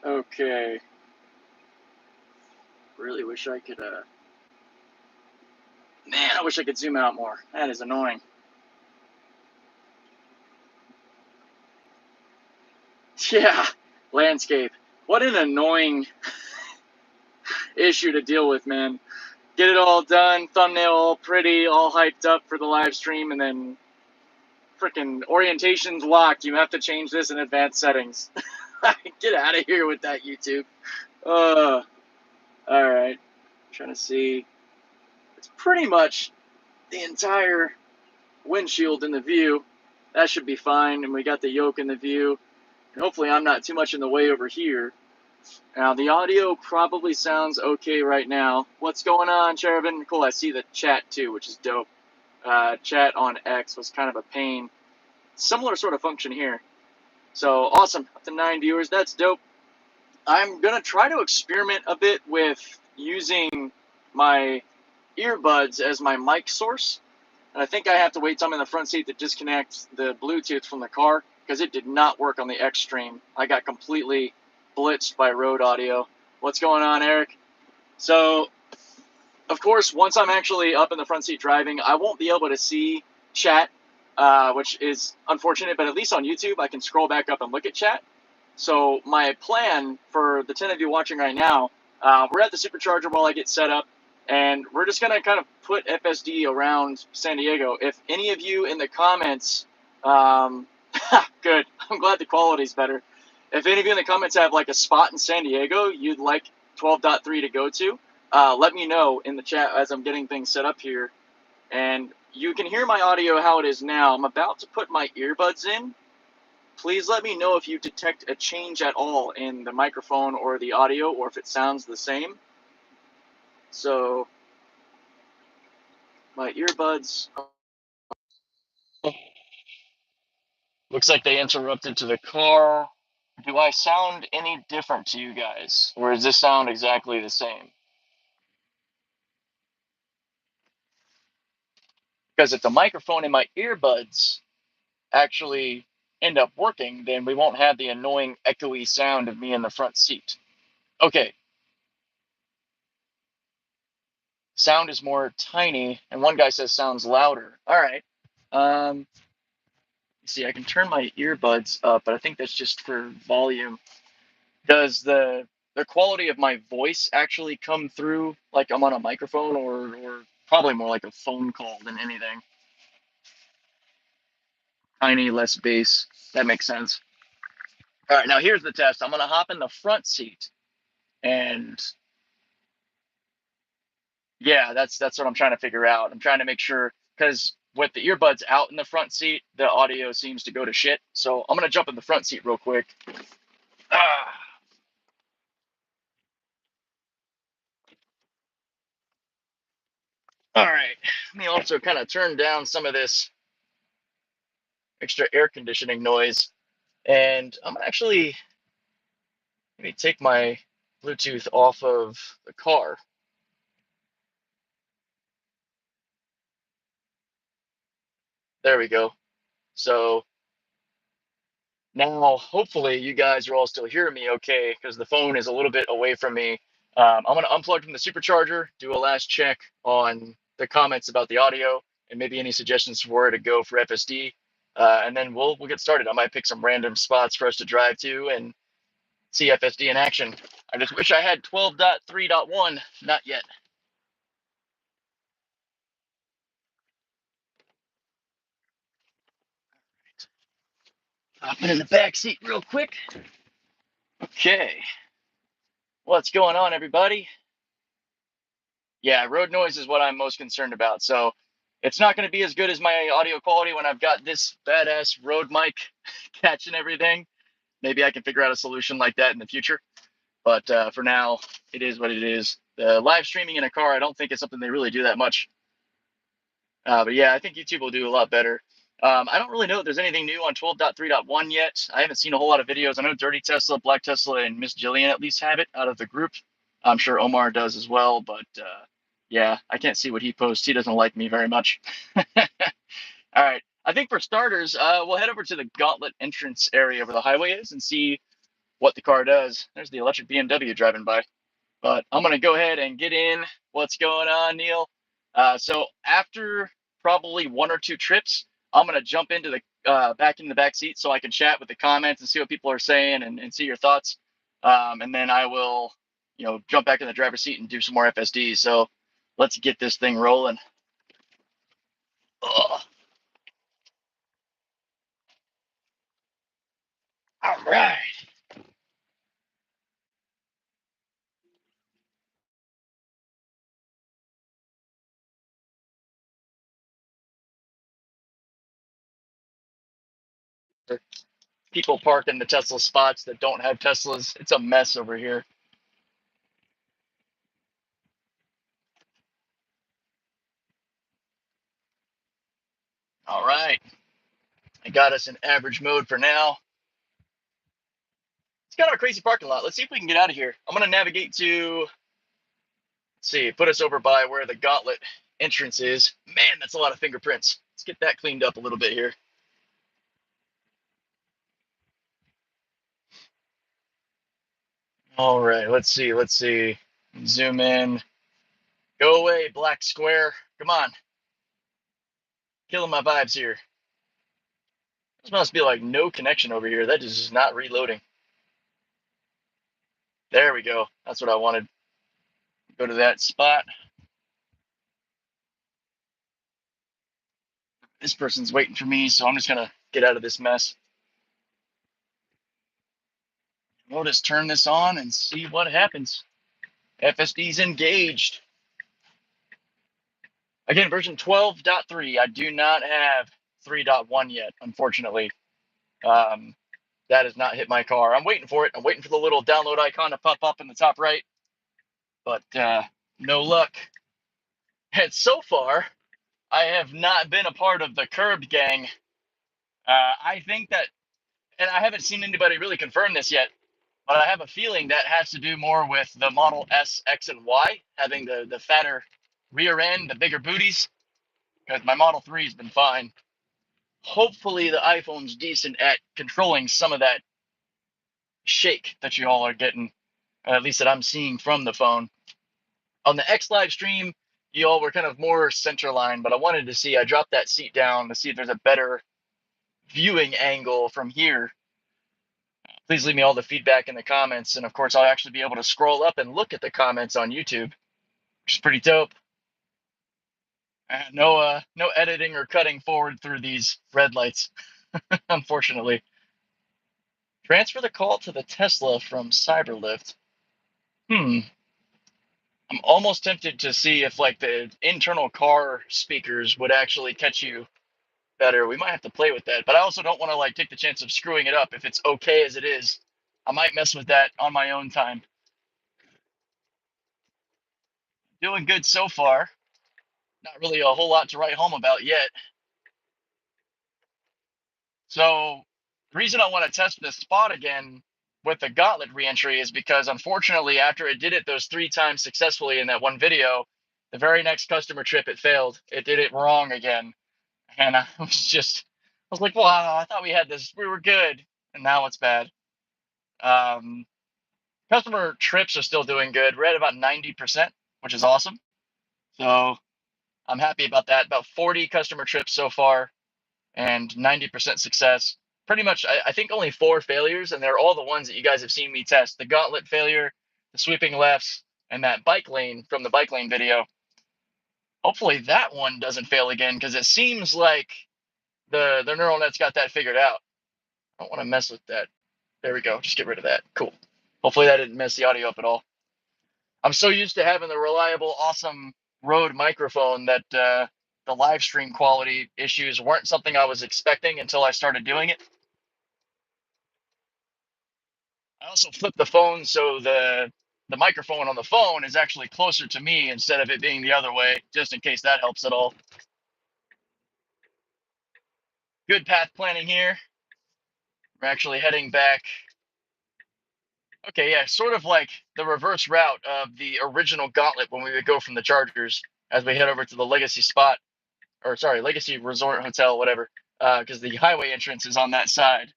Okay. Really wish I could, man, I wish I could zoom out more. That is annoying. Yeah, landscape. What an annoying issue to deal with, man. Get it all done, thumbnail all pretty, all hyped up for the live stream, and then freaking orientation's locked. You have to change this in advanced settings. Get out of here with that, YouTube. Alright. Trying to see. It's pretty much the entire windshield in the view. That should be fine. And we got the yoke in the view. And hopefully I'm not too much in the way over here. Now, the audio probably sounds okay right now. What's going on, Cherubin? Cool, I see the chat too, which is dope. Chat on X was kind of a pain. Similar sort of function here. So, awesome. Up to 9 viewers. That's dope. I'm going to try to experiment a bit with using my earbuds as my mic source. And I think I have to wait till I'm in the front seat to disconnect the Bluetooth from the car, because it did not work on the X Stream. I got completely blitzed by Rode Audio. What's going on, Eric? So, of course, once I'm actually up in the front seat driving, I won't be able to see chat, which is unfortunate, but at least on YouTube, I can scroll back up and look at chat. So my plan for the 10 of you watching right now, we're at the supercharger while I get set up, and we're just going to kind of put FSD around San Diego. If any of you in the comments, good, I'm glad the quality's better. If any of you in the comments have like a spot in San Diego you'd like 12.3 to go to, let me know in the chat as I'm getting things set up here. And you can hear my audio how it is now. I'm about to put my earbuds in. Please let me know if you detect a change at all in the microphone or the audio, or if it sounds the same. So, my earbuds. Looks like they interrupted to the car. Do I sound any different to you guys? Or does this sound exactly the same? Because if the microphone and my earbuds actually end up working, then we won't have the annoying echoey sound of me in the front seat. Okay. Sound is more tiny, and one guy says sounds louder. All right. See, I can turn my earbuds up, but I think that's just for volume. Does the quality of my voice actually come through like I'm on a microphone, or probably more like a phone call than anything? Tiny, less bass. That makes sense. All right, now here's the test. I'm going to hop in the front seat, and yeah, that's what I'm trying to figure out. I'm trying to make sure, because with the earbuds out in the front seat, the audio seems to go to shit. So I'm going to jump in the front seat real quick. Ah. All right, let me also kind of turn down some of this extra air conditioning noise. And I'm actually, let me take my Bluetooth off of the car. There we go. So now, hopefully, you guys are all still hearing me okay, because the phone is a little bit away from me. I'm going to unplug from the supercharger, do a last check on the comments about the audio, and maybe any suggestions for where to go for FSD. And then we'll get started. I might pick some random spots for us to drive to and see FSD in action. I just wish I had 12.3.1. Not yet. Hopping in the back seat real quick. Okay. What's going on, everybody? Yeah, road noise is what I'm most concerned about. So it's not going to be as good as my audio quality when I've got this badass road mic catching everything. Maybe I can figure out a solution like that in the future. But for now, it is what it is. The live streaming in a car, I don't think is something they really do that much. But yeah, I think YouTube will do a lot better. I don't really know if there's anything new on 12.3.1 yet. I haven't seen a whole lot of videos. I know Dirty Tesla, Black Tesla, and Miss Jillian at least have it out of the group. I'm sure Omar does as well, but yeah, I can't see what he posts. He doesn't like me very much. All right. I think for starters, we'll head over to the Gauntlet entrance area where the highway is and see what the car does. There's the electric BMW driving by. But I'm going to go ahead and get in. What's going on, Neil? So after probably 1 or 2 trips, I'm going to jump into the back in the back seat so I can chat with the comments and see what people are saying and see your thoughts. And then I will, jump back in the driver's seat and do some more FSD. So let's get this thing rolling. Ugh. All right. People park in the Tesla spots that don't have Teslas. It's a mess over here. All right. I got us in average mode for now. It's kind of a crazy parking lot. Let's see if we can get out of here. I'm going to navigate to, let's see, put us over by where the Gauntlet entrance is. Man, that's a lot of fingerprints. Let's get that cleaned up a little bit here. All right, let's see. Zoom in. Go away, black square. Come on. Killing my vibes here. This must be like no connection over here. That is just not reloading. There we go. That's what I wanted. Go to that spot. This person's waiting for me, so I'm just going to get out of this mess. We'll just turn this on and see what happens. FSD's engaged. Again, version 12.3. I do not have 3.1 yet, unfortunately. That has not hit my car. I'm waiting for it. I'm waiting for the little download icon to pop up in the top right. But no luck. And so far, I have not been a part of the Curbed gang. I think that, and I haven't seen anybody really confirm this yet, but I have a feeling that has to do more with the Model S, X, and Y having the fatter rear end, the bigger booties, because my Model 3 has been fine. Hopefully the iPhone's decent at controlling some of that shake that you all are getting, at least that I'm seeing from the phone. On the X live stream, you all were kind of more center line, but I wanted to see, I dropped that seat down to see if there's a better viewing angle from here. Please leave me all the feedback in the comments, and of course I'll actually be able to scroll up and look at the comments on YouTube, which is pretty dope. No editing or cutting forward through these red lights, unfortunately. Transfer the call to the Tesla from CYBRLFT. I'm almost tempted to see if like the internal car speakers would actually catch you better. We might have to play with that, but I also don't want to like take the chance of screwing it up. If it's okay as it is, I might mess with that on my own time. Doing good so far. Not really a whole lot to write home about yet. So the reason I want to test this spot again with the Gauntlet reentry is because unfortunately after it did it those 3 times successfully in that one video, the very next customer trip it failed. It did it wrong again. And I was like, wow, I thought we had this, we were good. And now it's bad. Customer trips are still doing good. We're at about 90%, which is awesome. So I'm happy about that. About 40 customer trips so far and 90% success. Pretty much, I think only 4 failures, and they're all the ones that you guys have seen me test. The Gauntlet failure, the sweeping lefts, and that bike lane from the bike lane video. Hopefully that one doesn't fail again, because it seems like the neural net's got that figured out. I don't want to mess with that. There we go. Just get rid of that. Cool. Hopefully that didn't mess the audio up at all. I'm so used to having the reliable, awesome Rode microphone that the live stream quality issues weren't something I was expecting until I started doing it. I also flipped the phone so the microphone on the phone is actually closer to me instead of it being the other way, just in case that helps at all. Good path planning here. We're actually heading back. Okay, yeah, sort of like the reverse route of the original Gauntlet when we would go from the Chargers as we head over to the Legacy spot, or sorry, Legacy Resort Hotel, whatever, because the highway entrance is on that side.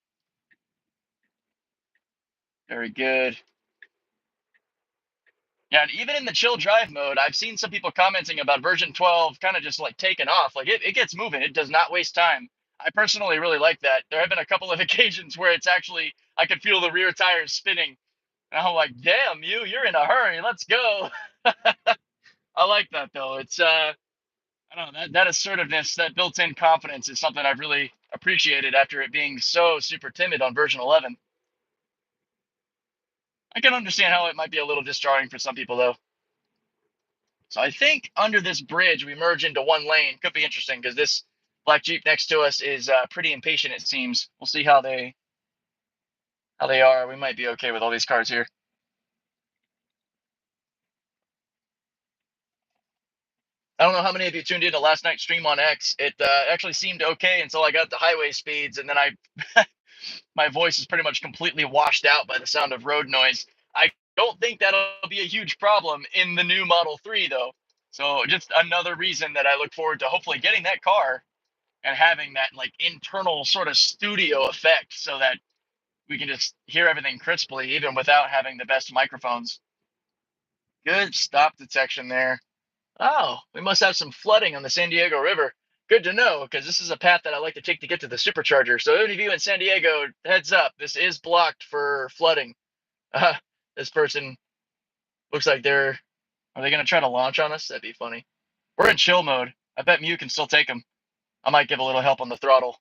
Very good. Yeah, and even in the chill drive mode, I've seen some people commenting about version 12 kind of just like taking off. Like it gets moving. It does not waste time. I personally really like that. There have been a couple of occasions where it's actually, I could feel the rear tires spinning. And I'm like, damn, you're in a hurry. Let's go. I like that though. It's, I don't know, that assertiveness, that built-in confidence is something I've really appreciated after it being so super timid on version 11. I can understand how it might be a little disjarring for some people though. So I think under this bridge, we merge into one lane. Could be interesting because this black Jeep next to us is pretty impatient, it seems. We'll see how they are. We might be okay with all these cars here. I don't know how many of you tuned into last night's stream on X. It actually seemed okay until I got the highway speeds, and then my voice is pretty much completely washed out by the sound of road noise. I don't think that'll be a huge problem in the new Model 3, though. So just another reason that I look forward to hopefully getting that car and having that like internal sort of studio effect so that we can just hear everything crisply even without having the best microphones. Good stop detection there. Oh, we must have some flooding on the San Diego River. Good to know, because this is a path that I like to take to get to the supercharger. So any of you in San Diego, heads up, this is blocked for flooding. This person looks like are they going to try to launch on us? That'd be funny. We're in chill mode. I bet Mew can still take them. I might give a little help on the throttle.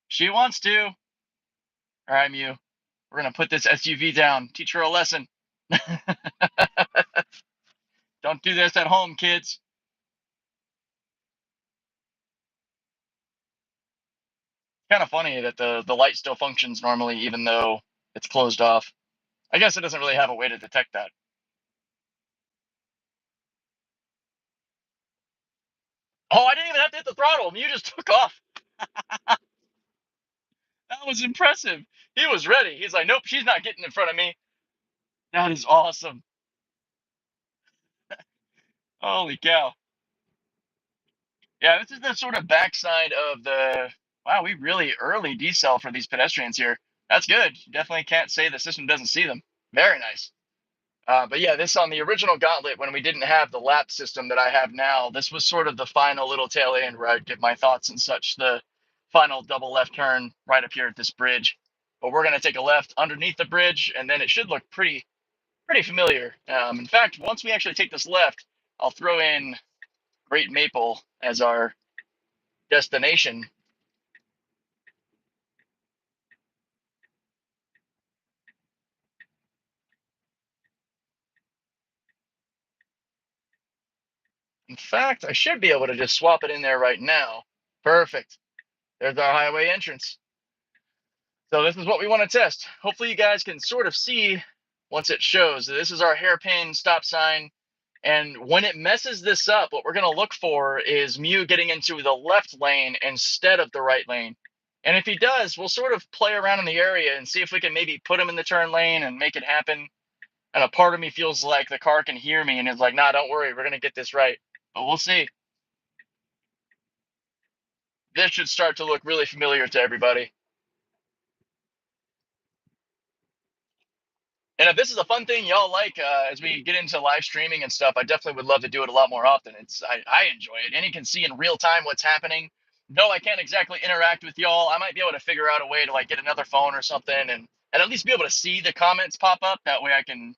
She wants to. All right, Mew. We're going to put this SUV down. Teach her a lesson. Don't do this at home, kids. Kind of funny that the light still functions normally, even though it's closed off. I guess it doesn't really have a way to detect that. Oh, I didn't even have to hit the throttle. Mew just took off. That was impressive. He was ready. He's like, nope, she's not getting in front of me. That is awesome. Holy cow. Yeah, this is the sort of backside of the, wow, we really early decel for these pedestrians here. That's good. Definitely can't say the system doesn't see them. Very nice. But yeah, this on the original Gauntlet, when we didn't have the lap system that I have now, this was sort of the final little tail end where I'd give my thoughts and such, the final double left turn right up here at this bridge. But we're going to take a left underneath the bridge, and then it should look pretty familiar. In fact, once we actually take this left, I'll throw in Great Maple as our destination. In fact, I should be able to just swap it in there right now. Perfect. There's our highway entrance. So this is what we want to test. Hopefully you guys can sort of see once it shows. This is our hairpin stop sign. And when it messes this up, what we're going to look for is Mew getting into the left lane instead of the right lane. And if he does, we'll sort of play around in the area and see if we can maybe put him in the turn lane and make it happen. And a part of me feels like the car can hear me and is like, nah, don't worry, we're going to get this right. But we'll see. This should start to look really familiar to everybody. And if this is a fun thing y'all like, as we get into live streaming and stuff, I definitely would love to do it a lot more often. I enjoy it. And you can see in real time what's happening. Though I can't exactly interact with y'all, I might be able to figure out a way to like get another phone or something and at least be able to see the comments pop up. That way I can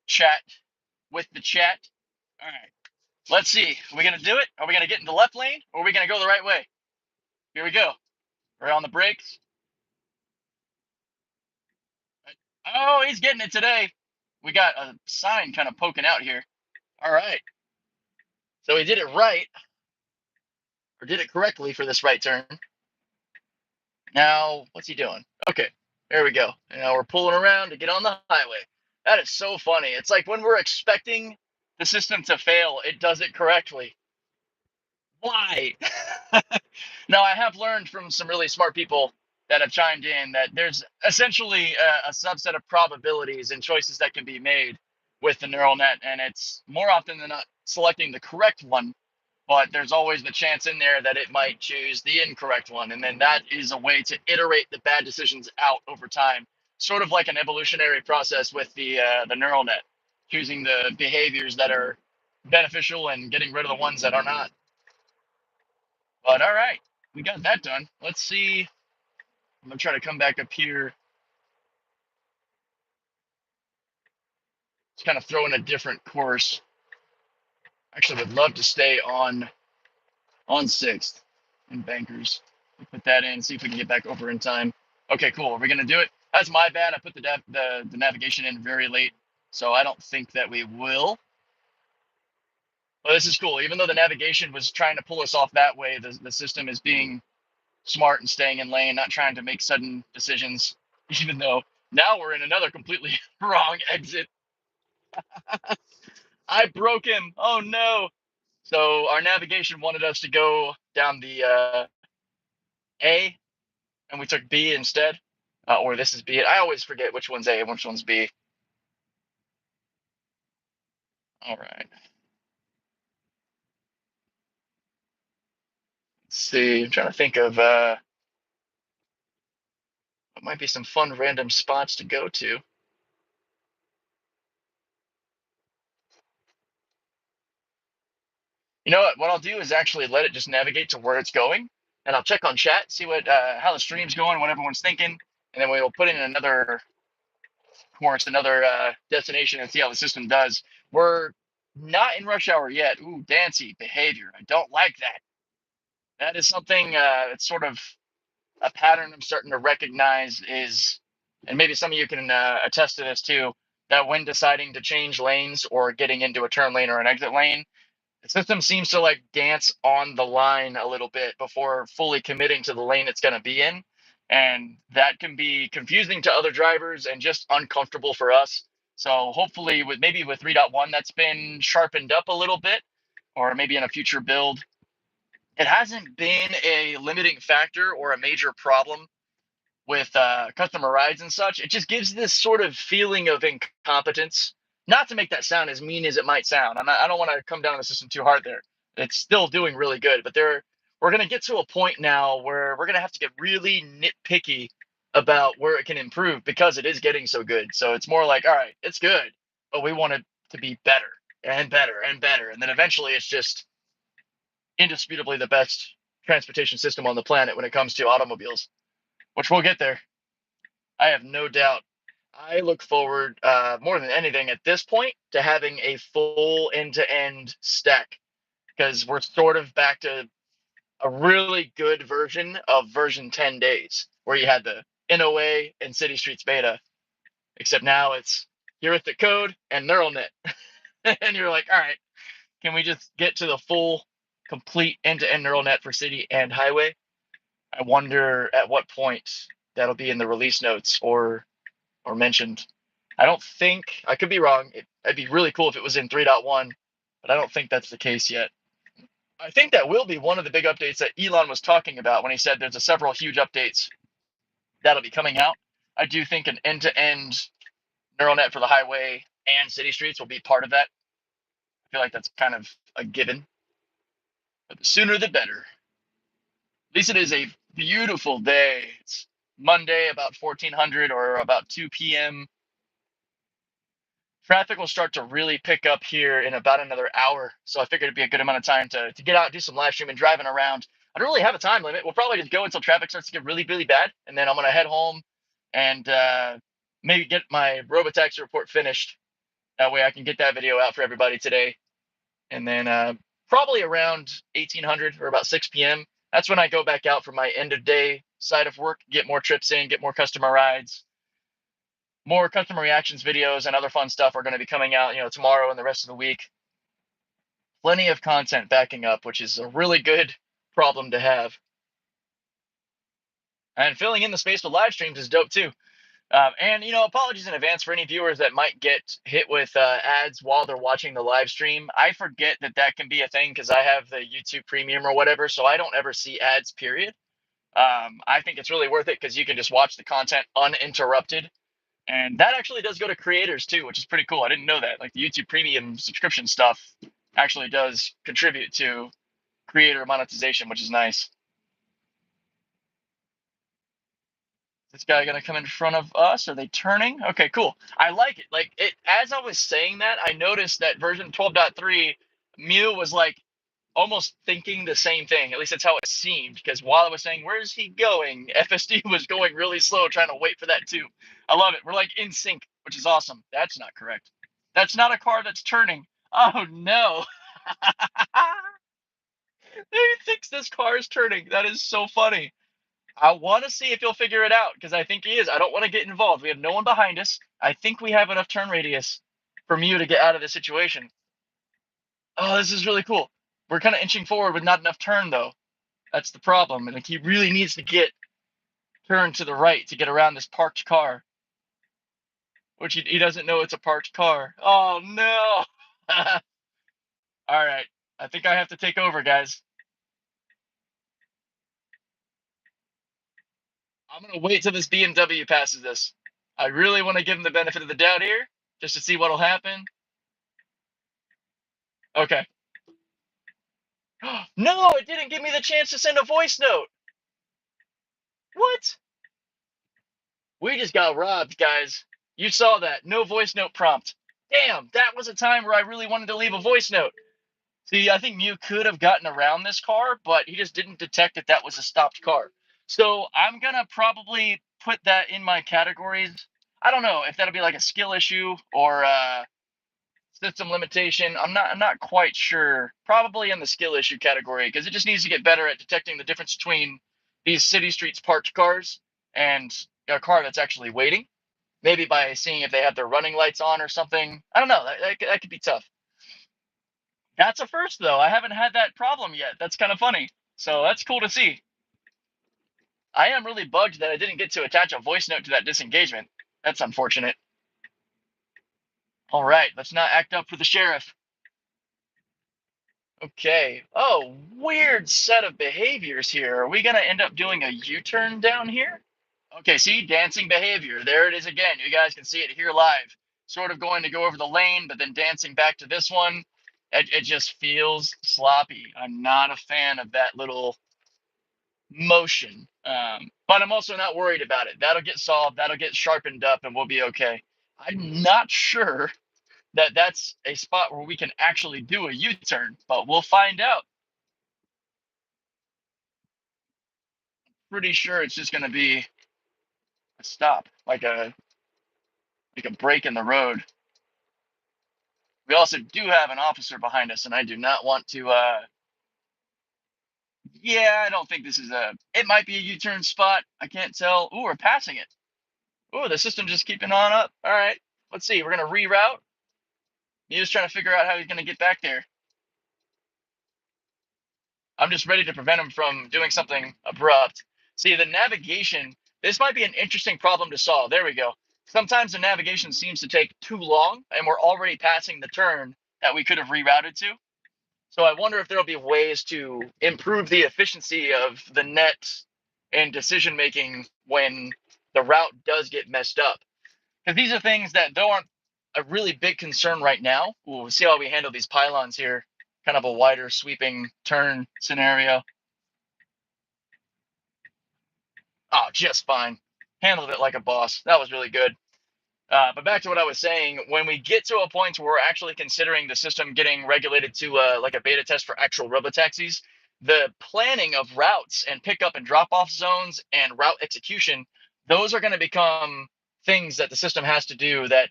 chat with the chat. All right, let's see. Are we going to do it? Are we going to get in the left lane or are we going to go the right way? Here we go. We're on the brakes. Oh, he's getting it today. We got a sign kind of poking out here. All right. So he did it right, or did it correctly for this right turn. Now, what's he doing? Okay, there we go. And now we're pulling around to get on the highway. That is so funny. It's like when we're expecting the system to fail, it does it correctly. Why? Now, I have learned from some really smart people that have chimed in that there's essentially a subset of probabilities and choices that can be made with the neural net, and it's more often than not selecting the correct one but there's always the chance in there that it might choose the incorrect one. And then that is a way to iterate the bad decisions out over time, sort of like an evolutionary process with the neural net, choosing the behaviors that are beneficial and getting rid of the ones that are not. But all right, we got that done. Let's see. I'm going to try to come back up here. It's kind of throw in a different course. Actually, would love to stay on 6th in Bankers. We'll put that in, see if we can get back over in time. Okay, cool. Are we going to do it? That's my bad. I put the navigation in very late, so I don't think that we will. But this is cool. Even though the navigation was trying to pull us off that way, the system is being smart and staying in lane, not trying to make sudden decisions, even though now we're in another completely wrong exit. I broke him. Oh, no. So our navigation wanted us to go down the A, and we took B instead. Or this is B. I always forget which one's A and which one's B. All right. Let's see. I'm trying to think of what might be some fun random spots to go to. You know what I'll do is actually let it just navigate to where it's going, and I'll check on chat, see what how the stream's going, what everyone's thinking, and then we'll put in another course, another destination, and see how the system does. We're not in rush hour yet. Ooh, Dancy behavior. I don't like that. That is something that's sort of a pattern I'm starting to recognize is, and maybe some of you can attest to this too, that when deciding to change lanes or getting into a turn lane or an exit lane, the system seems to like dance on the line a little bit before fully committing to the lane it's going to be in. And that can be confusing to other drivers and just uncomfortable for us. So hopefully with 3.1, that's been sharpened up a little bit, or maybe in a future build. It hasn't been a limiting factor or a major problem with customer rides and such. It just gives this sort of feeling of incompetence. Not to make that sound as mean as it might sound. I don't want to come down on the system too hard there. It's still doing really good, but we're going to get to a point now where we're going to have to get really nitpicky about where it can improve because it is getting so good. So it's more like, all right, it's good, but we want it to be better and better and better. And then eventually it's just indisputably the best transportation system on the planet when it comes to automobiles, which we'll get there. I have no doubt. I look forward more than anything at this point to having a full end-to-end stack, because we're sort of back to a really good version of version 10 days where you had the NOA and City Streets beta, except now it's heuristic code and neural net. And you're like, all right, can we just get to the full complete end-to-end neural net for city and highway? I wonder at what point that'll be in the release notes or mentioned. I don't think, I could be wrong. It'd be really cool if it was in 3.1, but I don't think that's the case yet. I think that will be one of the big updates that Elon was talking about when he said there's several huge updates that'll be coming out. I do think an end-to-end neural net for the highway and city streets will be part of that. I feel like that's kind of a given. But the sooner the better. At least it is a beautiful day. It's Monday, about 1400 or about 2 p.m. Traffic will start to really pick up here in about another hour. So I figured it'd be a good amount of time to get out, do some live streaming, driving around. I don't really have a time limit. We'll probably just go until traffic starts to get really, really bad. And then I'm going to head home and maybe get my RoboTaxi report finished. That way I can get that video out for everybody today. And then probably around 1800 or about 6 p.m. That's when I go back out for my end of day side of work, get more trips in, get more customer rides. More customer reactions videos and other fun stuff are going to be coming out, tomorrow and the rest of the week. Plenty of content backing up, which is a really good problem to have. And filling in the space with live streams is dope too. And apologies in advance for any viewers that might get hit with ads while they're watching the live stream. I forget that can be a thing because I have the YouTube Premium or whatever, so I don't ever see ads, period. I think it's really worth it because you can just watch the content uninterrupted. And that actually does go to creators too, which is pretty cool. I didn't know that. Like the YouTube Premium subscription stuff actually does contribute to creator monetization, which is nice. This guy gonna come in front of us? Are they turning? Okay, cool. I like it. Like it as I was saying that, I noticed that version 12.3 Mew was like almost thinking the same thing. At least that's how it seemed. Because while I was saying, where's he going? FSD was going really slow, trying to wait for that too. I love it. We're like in sync, which is awesome. That's not correct. That's not a car that's turning. Oh no. He thinks this car is turning. That is so funny. I want to see if he'll figure it out because I think he is. I don't want to get involved. We have no one behind us. I think we have enough turn radius for Mew to get out of this situation. Oh, this is really cool. We're kind of inching forward with not enough turn, though. That's the problem. And like, he really needs to get turned to the right to get around this parked car, which he doesn't know it's a parked car. Oh, no. All right. I think I have to take over, guys. I'm going to wait till this BMW passes this. I really want to give him the benefit of the doubt here just to see what'll happen. Okay. No, it didn't give me the chance to send a voice note. What? We just got robbed, guys. You saw that. No voice note prompt. Damn, that was a time where I really wanted to leave a voice note. See, I think Mew could have gotten around this car, but he just didn't detect that that was a stopped car. So I'm going to probably put that in my categories. I don't know if that'll be like a skill issue or system limitation. I'm not quite sure. Probably in the skill issue category because it just needs to get better at detecting the difference between these city streets parked cars and a car that's actually waiting. Maybe by seeing if they have their running lights on or something. I don't know. That could be tough. That's a first though. I haven't had that problem yet. That's kind of funny. So that's cool to see. I am really bugged that I didn't get to attach a voice note to that disengagement. That's unfortunate. All right, let's not act up for the sheriff. Okay. Oh, weird set of behaviors here. Are we going to end up doing a U-turn down here? Okay, see, dancing behavior. There it is again. You guys can see it here live. Sort of going to go over the lane, but then dancing back to this one. It just feels sloppy. I'm not a fan of that little motion. But I'm also not worried about it. That'll get solved. That'll get sharpened up, and we'll be okay. I'm not sure that that's a spot where we can actually do a U-turn, but we'll find out. Pretty sure it's just going to be a stop, like a break in the road. We also do have an officer behind us, and I do not want to. Yeah, I don't think this is a. It might be a U-turn spot. I can't tell. Ooh, we're passing it. Ooh, the system just keeping on up. All right, let's see. We're gonna reroute. He's trying to figure out how he's gonna get back there. I'm just ready to prevent him from doing something abrupt. See, the navigation, this might be an interesting problem to solve. There we go. Sometimes the navigation seems to take too long, and we're already passing the turn that we could have rerouted to. So I wonder if there'll be ways to improve the efficiency of the net and decision making when the route does get messed up. Because these are things that though aren't a really big concern right now. We'll see how we handle these pylons here. Kind of a wider sweeping turn scenario. Oh, just fine. Handled it like a boss. That was really good. But back to what I was saying, when we get to a point where we're actually considering the system getting regulated to like a beta test for actual robotaxis, the planning of routes and pickup and drop off zones and route execution, those are going to become things that the system has to do that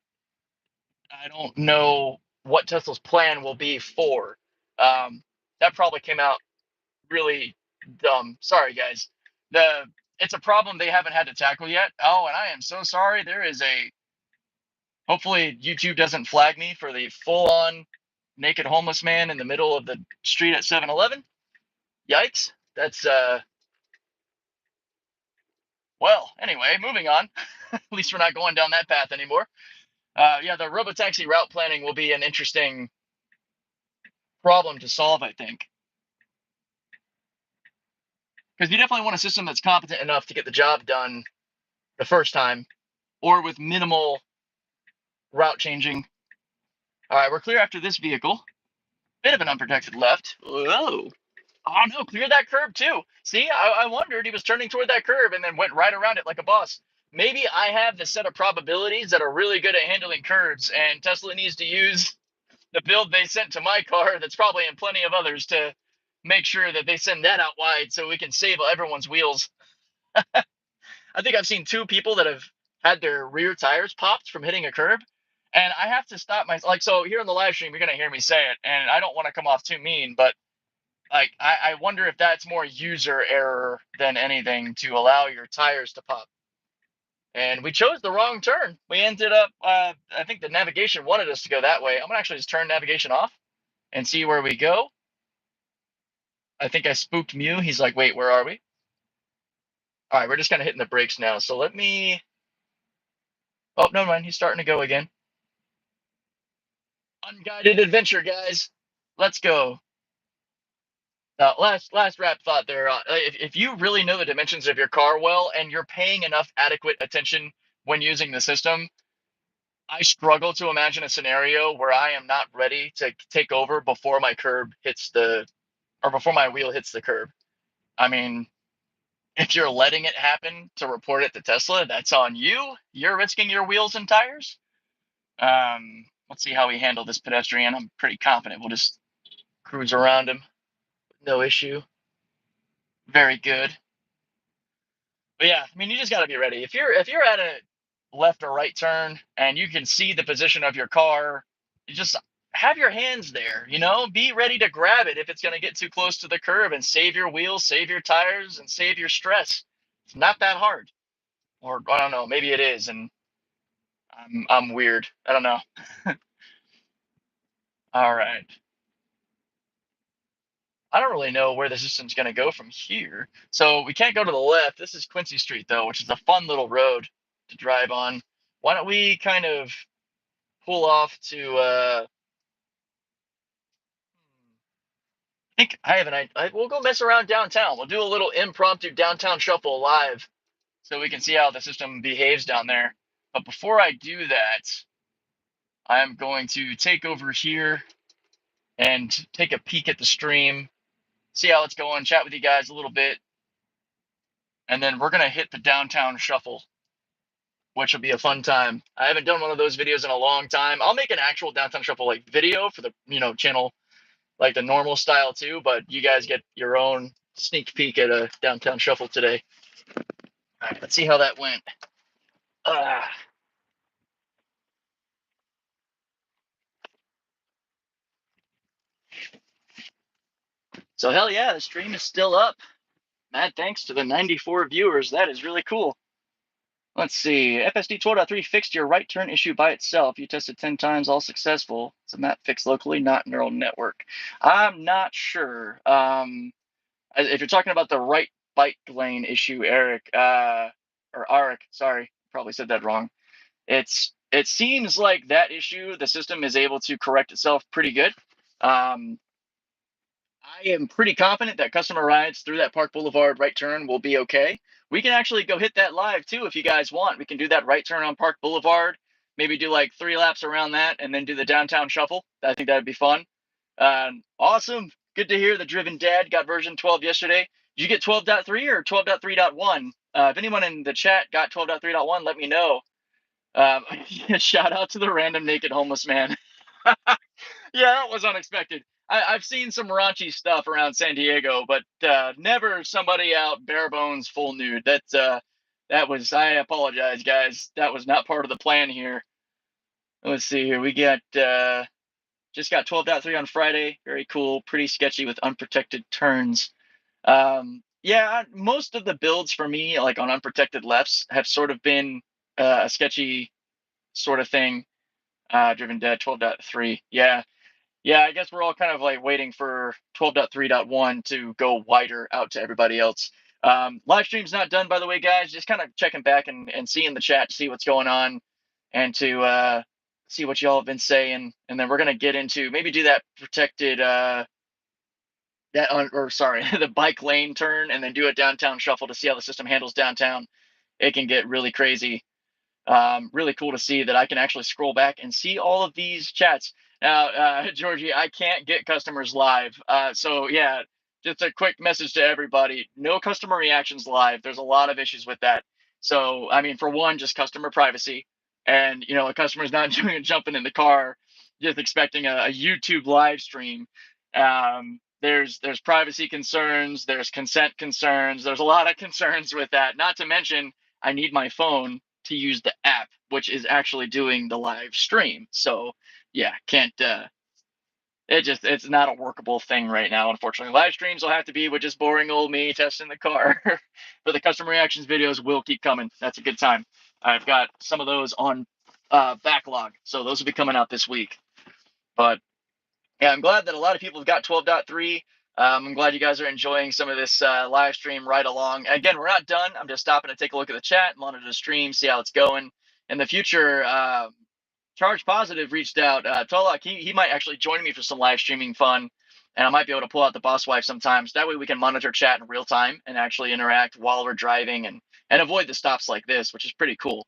I don't know what Tesla's plan will be for. That probably came out really dumb. Sorry, guys. It's a problem they haven't had to tackle yet. Oh, and I am so sorry. There is a. Hopefully, YouTube doesn't flag me for the full-on naked homeless man in the middle of the street at 7-Eleven. Yikes. That's well. Anyway, moving on. At least we're not going down that path anymore. Yeah, the robotaxi route planning will be an interesting problem to solve, I think. Because you definitely want a system that's competent enough to get the job done the first time, or with minimal route changing. All right, we're clear after this vehicle. Bit of an unprotected left. Whoa. Oh no, clear that curb too. See, I wondered he was turning toward that curb and then went right around it like a boss. Maybe I have the set of probabilities that are really good at handling curves, and Tesla needs to use the build they sent to my car that's probably in plenty of others to make sure that they send that out wide so we can save everyone's wheels. I think I've seen two people that have had their rear tires popped from hitting a curb. And I have to stop my, like, so here in the live stream, you're going to hear me say it, and I don't want to come off too mean, but like, I wonder if that's more user error than anything to allow your tires to pop. And we chose the wrong turn. We ended up, I think the navigation wanted us to go that way. I'm going to actually just turn navigation off and see where we go. I think I spooked Mew. He's like, wait, where are we? All right, we're just kind of hitting the brakes now. So let me, oh, never mind. He's starting to go again. Unguided adventure, guys. Let's go. Now, last wrap thought there. If you really know the dimensions of your car well and you're paying enough adequate attention when using the system, I struggle to imagine a scenario where I am not ready to take over before my curb hits the, or before my wheel hits the curb. I mean, if you're letting it happen to report it to Tesla, that's on you. You're risking your wheels and tires. Let's see how we handle this pedestrian. I'm pretty confident we'll just cruise around him. No issue. Very good. But yeah, I mean, you just got to be ready. If you're at a left or right turn and you can see the position of your car, you just have your hands there. You know, be ready to grab it if it's going to get too close to the curb, and save your wheels, save your tires, and save your stress. It's not that hard, or I don't know, maybe it is, and I'm weird. I don't know. All right. I don't really know where the system's going to go from here. So we can't go to the left. This is Quincy Street, though, which is a fun little road to drive on. Why don't we kind of pull off to, I think I have an idea. We'll go mess around downtown. We'll do a little impromptu downtown shuffle live so we can see how the system behaves down there. But before I do that, I'm going to take over here and take a peek at the stream, see how it's going, chat with you guys a little bit, and then we're going to hit the downtown shuffle, which will be a fun time. I haven't done one of those videos in a long time. I'll make an actual downtown shuffle like video for the channel, like the normal style too, but you guys get your own sneak peek at a downtown shuffle today. All right, let's see how that went. So hell yeah, the stream is still up. Mad thanks to the 94 viewers. That is really cool. Let's see. FSD 12.3 fixed your right turn issue by itself. You tested 10 times, all successful. It's a map fix locally, not neural network. I'm not sure. If you're talking about the right bike lane issue, Eric, or Arik, sorry, probably said that wrong. It seems like that issue, the system is able to correct itself pretty good. I am pretty confident that customer rides through that Park Boulevard right turn will be okay. We can actually go hit that live too if you guys want. We can do that right turn on Park Boulevard, maybe do like 3 laps around that, and then do the downtown shuffle. I think that'd be fun. Awesome. Good to hear the Driven Dad got version 12 yesterday. Did you get 12.3 or 12.3.1? If anyone in the chat got 12.3.1, let me know. Shout out to the random naked homeless man. Yeah, that was unexpected. I've seen some raunchy stuff around San Diego, but never somebody out bare bones full nude. That was. I apologize, guys. That was not part of the plan here. Let's see here. We got just got 12.3 on Friday. Very cool. Pretty sketchy with unprotected turns. Yeah, most of the builds for me, like on unprotected lefts, have sort of been a sketchy sort of thing. Driven Dead 12.3. Yeah. Yeah, I guess we're all kind of like waiting for 12.3.1 to go wider out to everybody else. Live stream's not done, by the way, guys. Just kind of checking back and seeing the chat to see what's going on and to see what y'all have been saying. And then we're going to get into maybe do that protected, the bike lane turn, and then do a downtown shuffle to see how the system handles downtown. It can get really crazy. Really cool to see that I can actually scroll back and see all of these chats. Now, Georgie, I can't get customers live. So yeah, just a quick message to everybody. No customer reactions live. There's a lot of issues with that. So, I mean, for one, just customer privacy. And, you know, a customer's not jumping in the car just expecting a YouTube live stream. There's privacy concerns, there's consent concerns, there's a lot of concerns with that. Not to mention, I need my phone to use the app, which is actually doing the live stream. So, yeah, can't it's not a workable thing right now, unfortunately. Live streams will have to be with just boring old me testing the car. But the customer reactions videos will keep coming. That's a good time. I've got some of those on backlog, so those will be coming out this week. But yeah, I'm glad that a lot of people have got 12.3. I'm glad you guys are enjoying some of this live stream right along. Again, we're not done. I'm just stopping to take a look at the chat, monitor the stream, see how it's going. In the future, Charge Positive reached out. Tolak, he might actually join me for some live streaming fun, and I might be able to pull out the boss wife sometimes. That way we can monitor chat in real time and actually interact while we're driving and avoid the stops like this, which is pretty cool.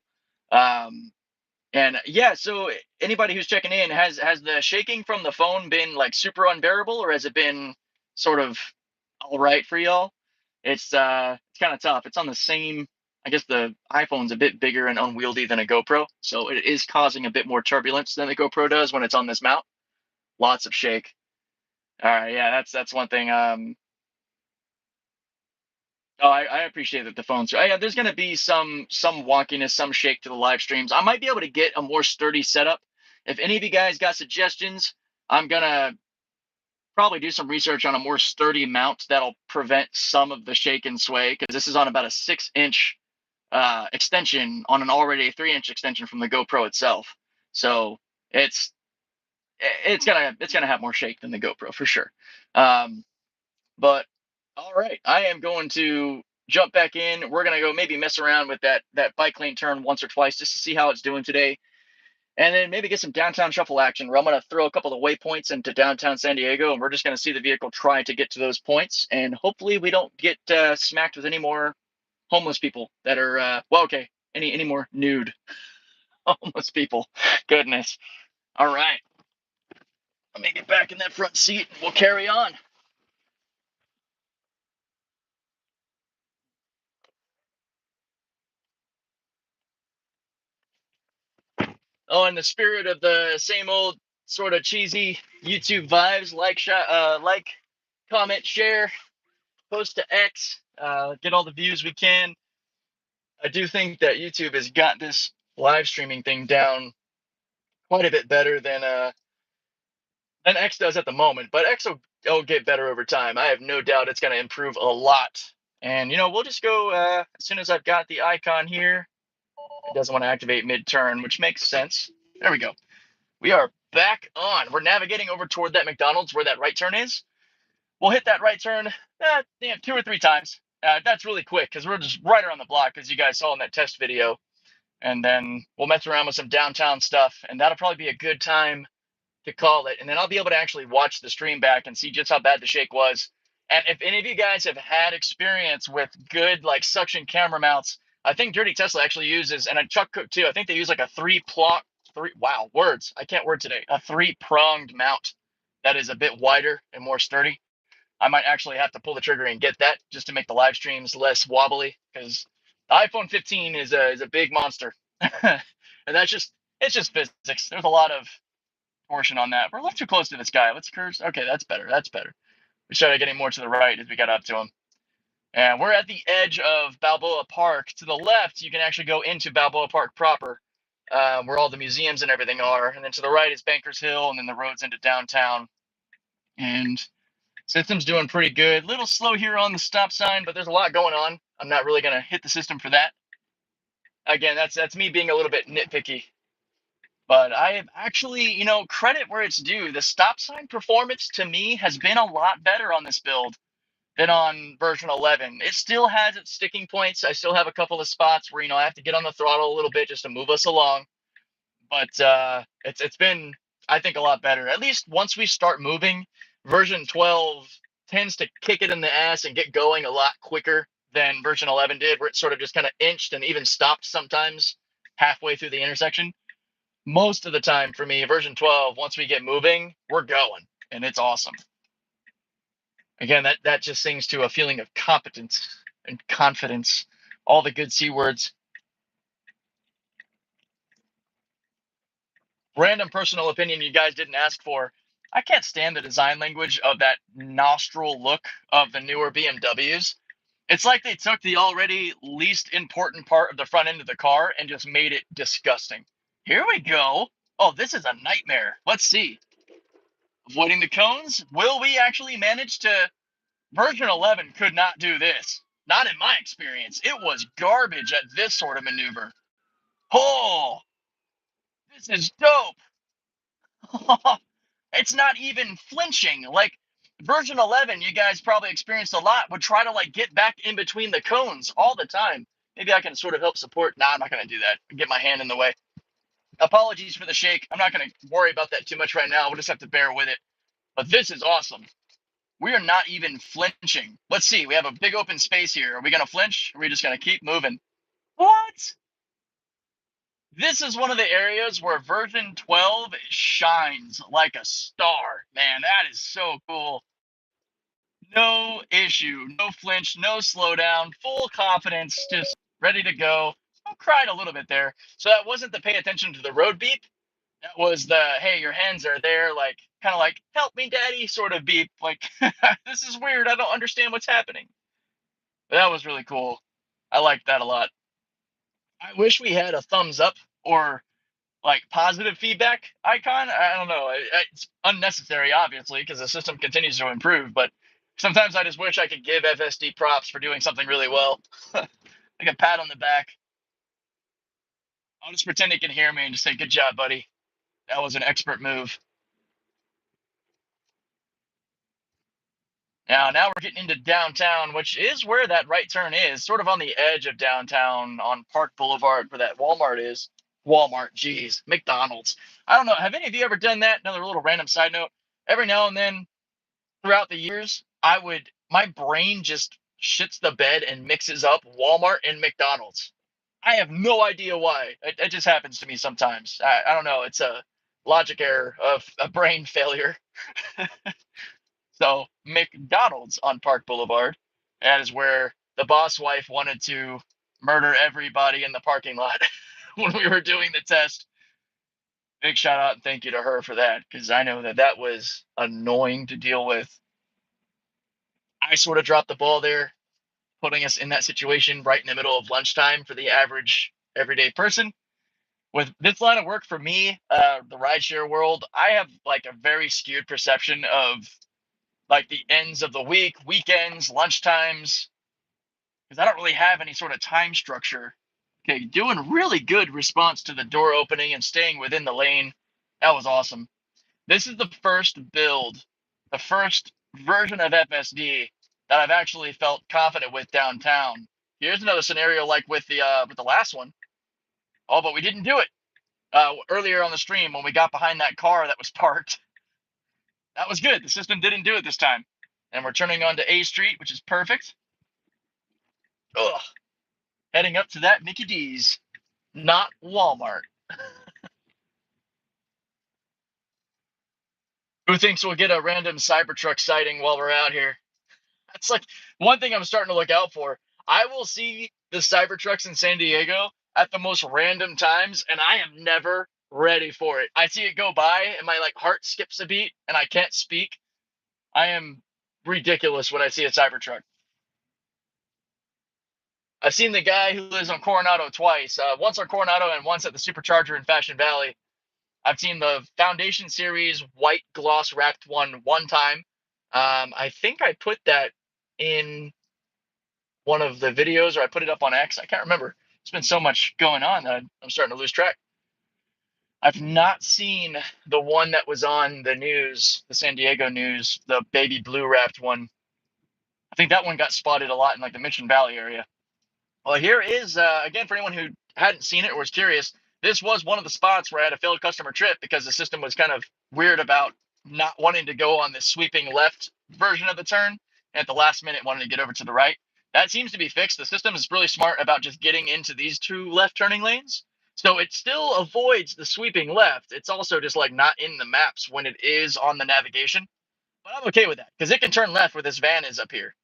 And yeah, so anybody who's checking in, has the shaking from the phone been like super unbearable, or has it been sort of all right for y'all? It's kind of tough. It's on the same. I guess the iPhone's a bit bigger and unwieldy than a GoPro, so it is causing a bit more turbulence than the GoPro does when it's on this mount. Lots of shake. All right, yeah, that's one thing. Oh, I appreciate that the phones. Yeah, there's going to be some wonkiness, some shake to the live streams. I might be able to get a more sturdy setup. If any of you guys got suggestions, I'm gonna probably do some research on a more sturdy mount that'll prevent some of the shake and sway, because this is on about a 6-inch extension on an already 3-inch extension from the GoPro itself. So it's gonna have more shake than the GoPro for sure. But all right, I am going to jump back in. We're gonna go maybe mess around with that bike lane turn once or twice just to see how it's doing today, and then maybe get some downtown shuffle action where I'm gonna throw a couple of waypoints into downtown San Diego, and we're just gonna see the vehicle try to get to those points, and hopefully we don't get smacked with any more homeless people that are well, okay, any more nude homeless people. Goodness. All right, let me get back in that front seat and we'll carry on. Oh, in the spirit of the same old sort of cheesy YouTube vibes, like, comment, share, post to X, get all the views we can. I do think that YouTube has got this live streaming thing down quite a bit better than X does at the moment, but X will get better over time. I have no doubt it's going to improve a lot. And we'll just go as soon as I've got the icon here. It doesn't want to activate mid-turn, which makes sense. There we go. We are back on. We're navigating over toward that McDonald's where that right turn is. We'll hit that right turn 2 or 3 times. That's really quick because we're just right around the block, as you guys saw in that test video. And then we'll mess around with some downtown stuff, and that'll probably be a good time to call it. And then I'll be able to actually watch the stream back and see just how bad the shake was. And if any of you guys have had experience with good like suction camera mounts, I think Dirty Tesla actually uses, and Chuck Cook too, I think they use like a wow, words. I can't word today. A 3-pronged mount that is a bit wider and more sturdy. I might actually have to pull the trigger and get that just to make the live streams less wobbly, because the iPhone 15 is a big monster. And it's just physics. There's a lot of portion on that. We're a little too close to this guy. Let's curse. Okay, that's better. That's better. We started getting more to the right as we got up to him. And we're at the edge of Balboa Park. To the left, you can actually go into Balboa Park proper, where all the museums and everything are. And then to the right is Bankers Hill, and then the roads into downtown. And system's doing pretty good. A little slow here on the stop sign, but there's a lot going on. I'm not really going to hit the system for that. Again, that's me being a little bit nitpicky. But I have actually, credit where it's due. The stop sign performance to me has been a lot better on this build than on version 11. It still has its sticking points. I still have a couple of spots where, I have to get on the throttle a little bit just to move us along. But it's been, I think, a lot better. At least once we start moving, version 12 tends to kick it in the ass and get going a lot quicker than version 11 did, where it sort of just kind of inched and even stopped sometimes halfway through the intersection. Most of the time for me, version 12, once we get moving, we're going, and it's awesome. Again, that just sings to a feeling of competence and confidence. All the good C words. Random personal opinion you guys didn't ask for. I can't stand the design language of that nostril look of the newer BMWs. It's like they took the already least important part of the front end of the car and just made it disgusting. Here we go. Oh, this is a nightmare. Let's see. Avoiding the cones. Will we actually manage to? Version 11 could not do this. Not in my experience. It was garbage at this sort of maneuver. Oh, this is dope. It's not even flinching. Like version 11, you guys probably experienced a lot, would try to like get back in between the cones all the time. Maybe I can sort of help support. Nah, I'm not going to do that. Get my hand in the way. Apologies for the shake. I'm not going to worry about that too much right now. We'll just have to bear with it. But this is awesome. We are not even flinching. Let's see. We have a big open space here. Are we going to flinch? Or are we just going to keep moving? What? This is one of the areas where version 12 shines like a star. Man, that is so cool. No issue, no flinch, no slowdown, full confidence, just ready to go. I cried a little bit there. So that wasn't the pay attention to the road beep. That was the, hey, your hands are there, like, kind of like, help me, daddy, sort of beep. Like, this is weird. I don't understand what's happening. But that was really cool. I liked that a lot. I wish we had a thumbs up or like positive feedback icon. I don't know. It's unnecessary, obviously, because the system continues to improve. But sometimes I just wish I could give FSD props for doing something really well. Like a pat on the back. I'll just pretend it can hear me and just say, good job, buddy. That was an expert move. Now we're getting into downtown, which is where that right turn is, sort of on the edge of downtown on Park Boulevard, where that Walmart is. Walmart, geez, McDonald's. I don't know. Have any of you ever done that? Another little random side note. Every now and then, throughout the years, my brain just shits the bed and mixes up Walmart and McDonald's. I have no idea why. It just happens to me sometimes. I don't know. It's a logic error of a brain failure. So McDonald's on Park Boulevard, that is where the boss wife wanted to murder everybody in the parking lot when we were doing the test. Big shout out and thank you to her for that, because I know that was annoying to deal with. I sort of dropped the ball there, putting us in that situation right in the middle of lunchtime for the average everyday person. With this line of work for me, the rideshare world, I have like a very skewed perception of like the ends of the week, weekends, lunchtimes, because I don't really have any sort of time structure. Okay, doing really good response to the door opening and staying within the lane. That was awesome. This is the first build, the first version of FSD that I've actually felt confident with downtown. Here's another scenario like with the last one. Oh, but we didn't do it earlier on the stream when we got behind that car that was parked. That was good. The system didn't do it this time. And we're turning onto A Street, which is perfect. Ugh. Heading up to that Mickey D's, not Walmart. Who thinks we'll get a random Cybertruck sighting while we're out here? That's like one thing I'm starting to look out for. I will see the Cybertrucks in San Diego at the most random times, and I am never ready for it. I see it go by, and my like heart skips a beat, and I can't speak. I am ridiculous when I see a Cybertruck. I've seen the guy who lives on Coronado twice, once on Coronado and once at the Supercharger in Fashion Valley. I've seen the Foundation Series white gloss wrapped one time. I think I put that in one of the videos, or I put it up on X. I can't remember. There's been so much going on that I'm starting to lose track. I've not seen the one that was on the news, the San Diego news, the baby blue wrapped one. I think that one got spotted a lot in like the Mission Valley area. Well, here is, again, for anyone who hadn't seen it or was curious, this was one of the spots where I had a failed customer trip because the system was kind of weird about not wanting to go on this sweeping left version of the turn. And at the last minute, wanted to get over to the right. That seems to be fixed. The system is really smart about just getting into these two left turning lanes. So it still avoids the sweeping left. It's also just like not in the maps when it is on the navigation. But I'm okay with that because it can turn left where this van is up here.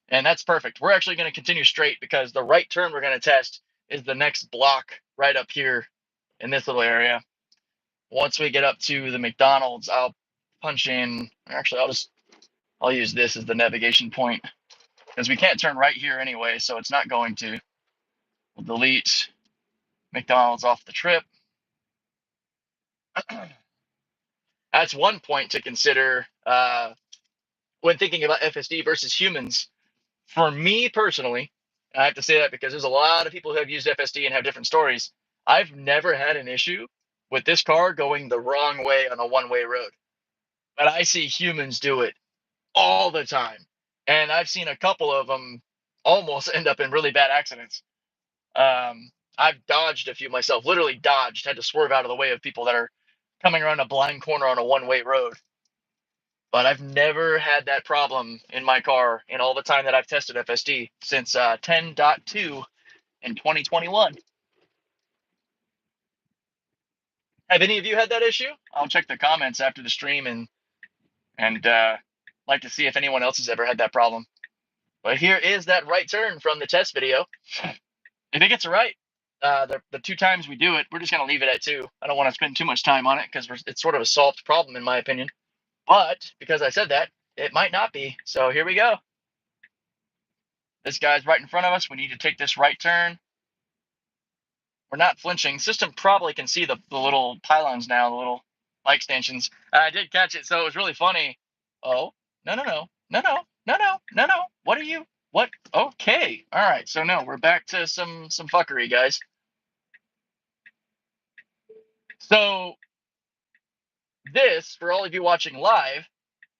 And that's perfect. We're actually going to continue straight because the right turn we're going to test is the next block right up here in this little area. Once we get up to the McDonald's, I'll punch in. Actually, I'll use this as the navigation point because we can't turn right here anyway, so it's not going to. We'll delete McDonald's off the trip. That's one point to consider when thinking about FSD versus humans. For me personally, I have to say that because there's a lot of people who have used FSD and have different stories. I've never had an issue with this car going the wrong way on a one-way road. But I see humans do it all the time. And I've seen a couple of them almost end up in really bad accidents. I've dodged a few myself, literally dodged, had to swerve out of the way of people that are coming around a blind corner on a one-way road. But I've never had that problem in my car in all the time that I've tested FSD since 10.2 in 2021. Have any of you had that issue? I'll check the comments after the stream and like to see if anyone else has ever had that problem. But here is that right turn from the test video. If it gets it right, the 2 times we do it, we're just going to leave it at 2. I don't want to spend too much time on it because it's sort of a solved problem in my opinion. But because I said that, it might not be. So here we go. This guy's right in front of us. We need to take this right turn. We're not flinching. System probably can see the little pylons now, the little light extensions. I did catch it, so it was really funny. Oh, no, no, no, no, no, no, no, no, no. What are you? What? Okay. All right. So no, we're back to some fuckery, guys. So this, for all of you watching live,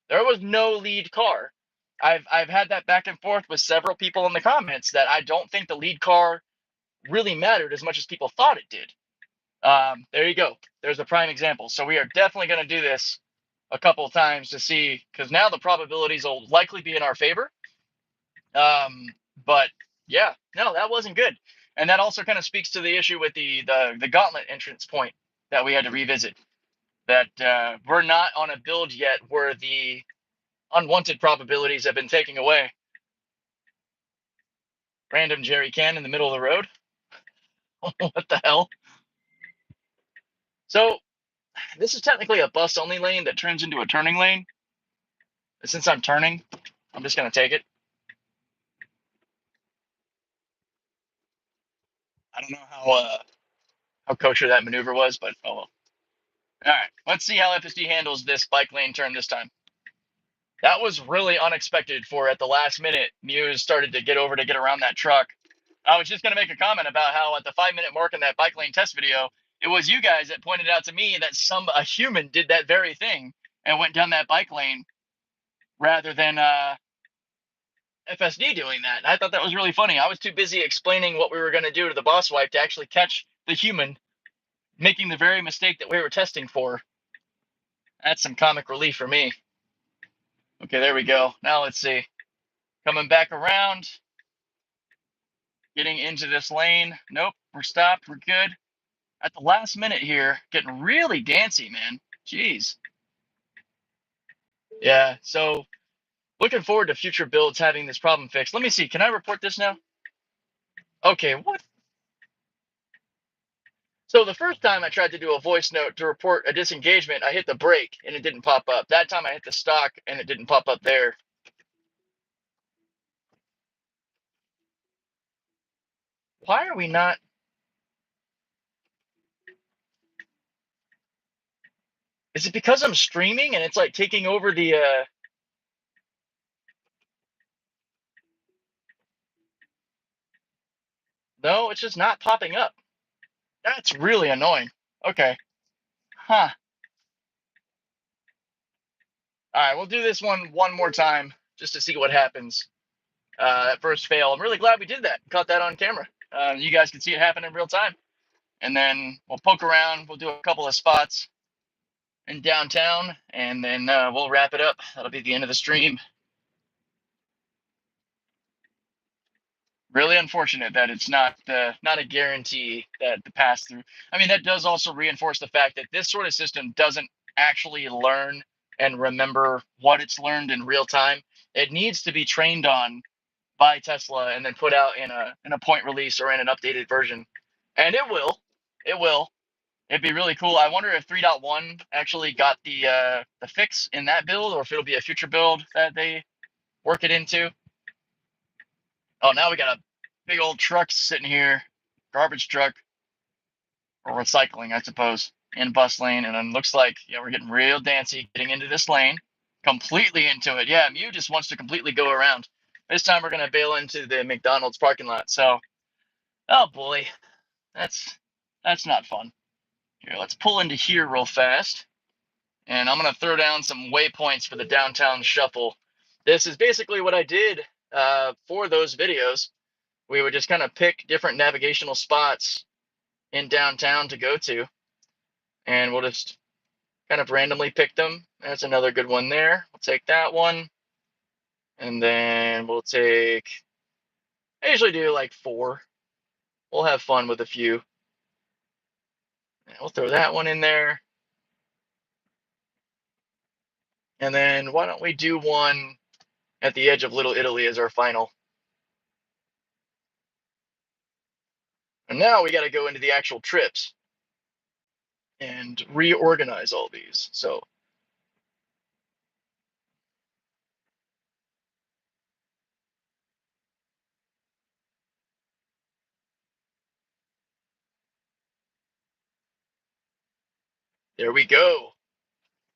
there was no lead car. I've had that back and forth with several people in the comments that I don't think the lead car really mattered as much as people thought it did. There you go. There's a prime example. So we are definitely going to do this a couple of times to see, because now the probabilities will likely be in our favor. But yeah, no, that wasn't good. And that also kind of speaks to the issue with the gauntlet entrance point that we had to revisit. That we're not on a build yet where the unwanted probabilities have been taken away. Random jerry can in the middle of the road. What the hell? So this is technically a bus only lane that turns into a turning lane. But since I'm turning, I'm just going to take it. I don't know how kosher that maneuver was, but oh well. All right, let's see how FSD handles this bike lane turn this time. That was really unexpected for at the last minute, Muse started to get over to get around that truck. I was just going to make a comment about how at the 5-minute mark in that bike lane test video, it was you guys that pointed out to me that a human did that very thing and went down that bike lane rather than FSD doing that. I thought that was really funny. I was too busy explaining what we were going to do to the boss wipe to actually catch the human making the very mistake that we were testing for. That's some comic relief for me. Okay, there we go. Now let's see. Coming back around. Getting into this lane. Nope, we're stopped. We're good. At the last minute here, getting really dancy, man. Jeez. Yeah, so looking forward to future builds having this problem fixed. Let me see. Can I report this now? Okay, what? So the first time I tried to do a voice note to report a disengagement, I hit the brake and it didn't pop up. That time I hit the stock and it didn't pop up there. Why are we not? Is it because I'm streaming and it's like taking over the No, it's just not popping up. That's really annoying. Okay. Huh. All right, we'll do this one more time just to see what happens. That first fail. I'm really glad we did that. Caught that on camera. You guys can see it happen in real time. And then we'll poke around. We'll do a couple of spots in downtown, and then we'll wrap it up. That'll be the end of the stream. Really unfortunate that it's not a guarantee that the pass through. I mean, that does also reinforce the fact that this sort of system doesn't actually learn and remember what it's learned in real time. It needs to be trained on by Tesla and then put out in a point release or in an updated version. And it will. It will. It'd be really cool. I wonder if 3.1 actually got the fix in that build, or if it'll be a future build that they work it into. Oh, now we got a big old truck sitting here, garbage truck, or recycling, I suppose, in bus lane. And then looks like, yeah, we're getting real dancy getting into this lane, completely into it. Yeah, Mew just wants to completely go around. This time we're gonna bail into the McDonald's parking lot. So, oh boy, that's not fun. Here, let's pull into here real fast. And I'm going to throw down some waypoints for the downtown shuffle. This is basically what I did for those videos. We would just kind of pick different navigational spots in downtown to go to, and we'll just kind of randomly pick them. That's another good one there. We'll take that one, and then we'll take, I usually do like 4. We'll have fun with a few. And we'll throw that one in there. And then why don't we do one at the edge of Little Italy as our final. And now we got to go into the actual trips and reorganize all these. So there we go.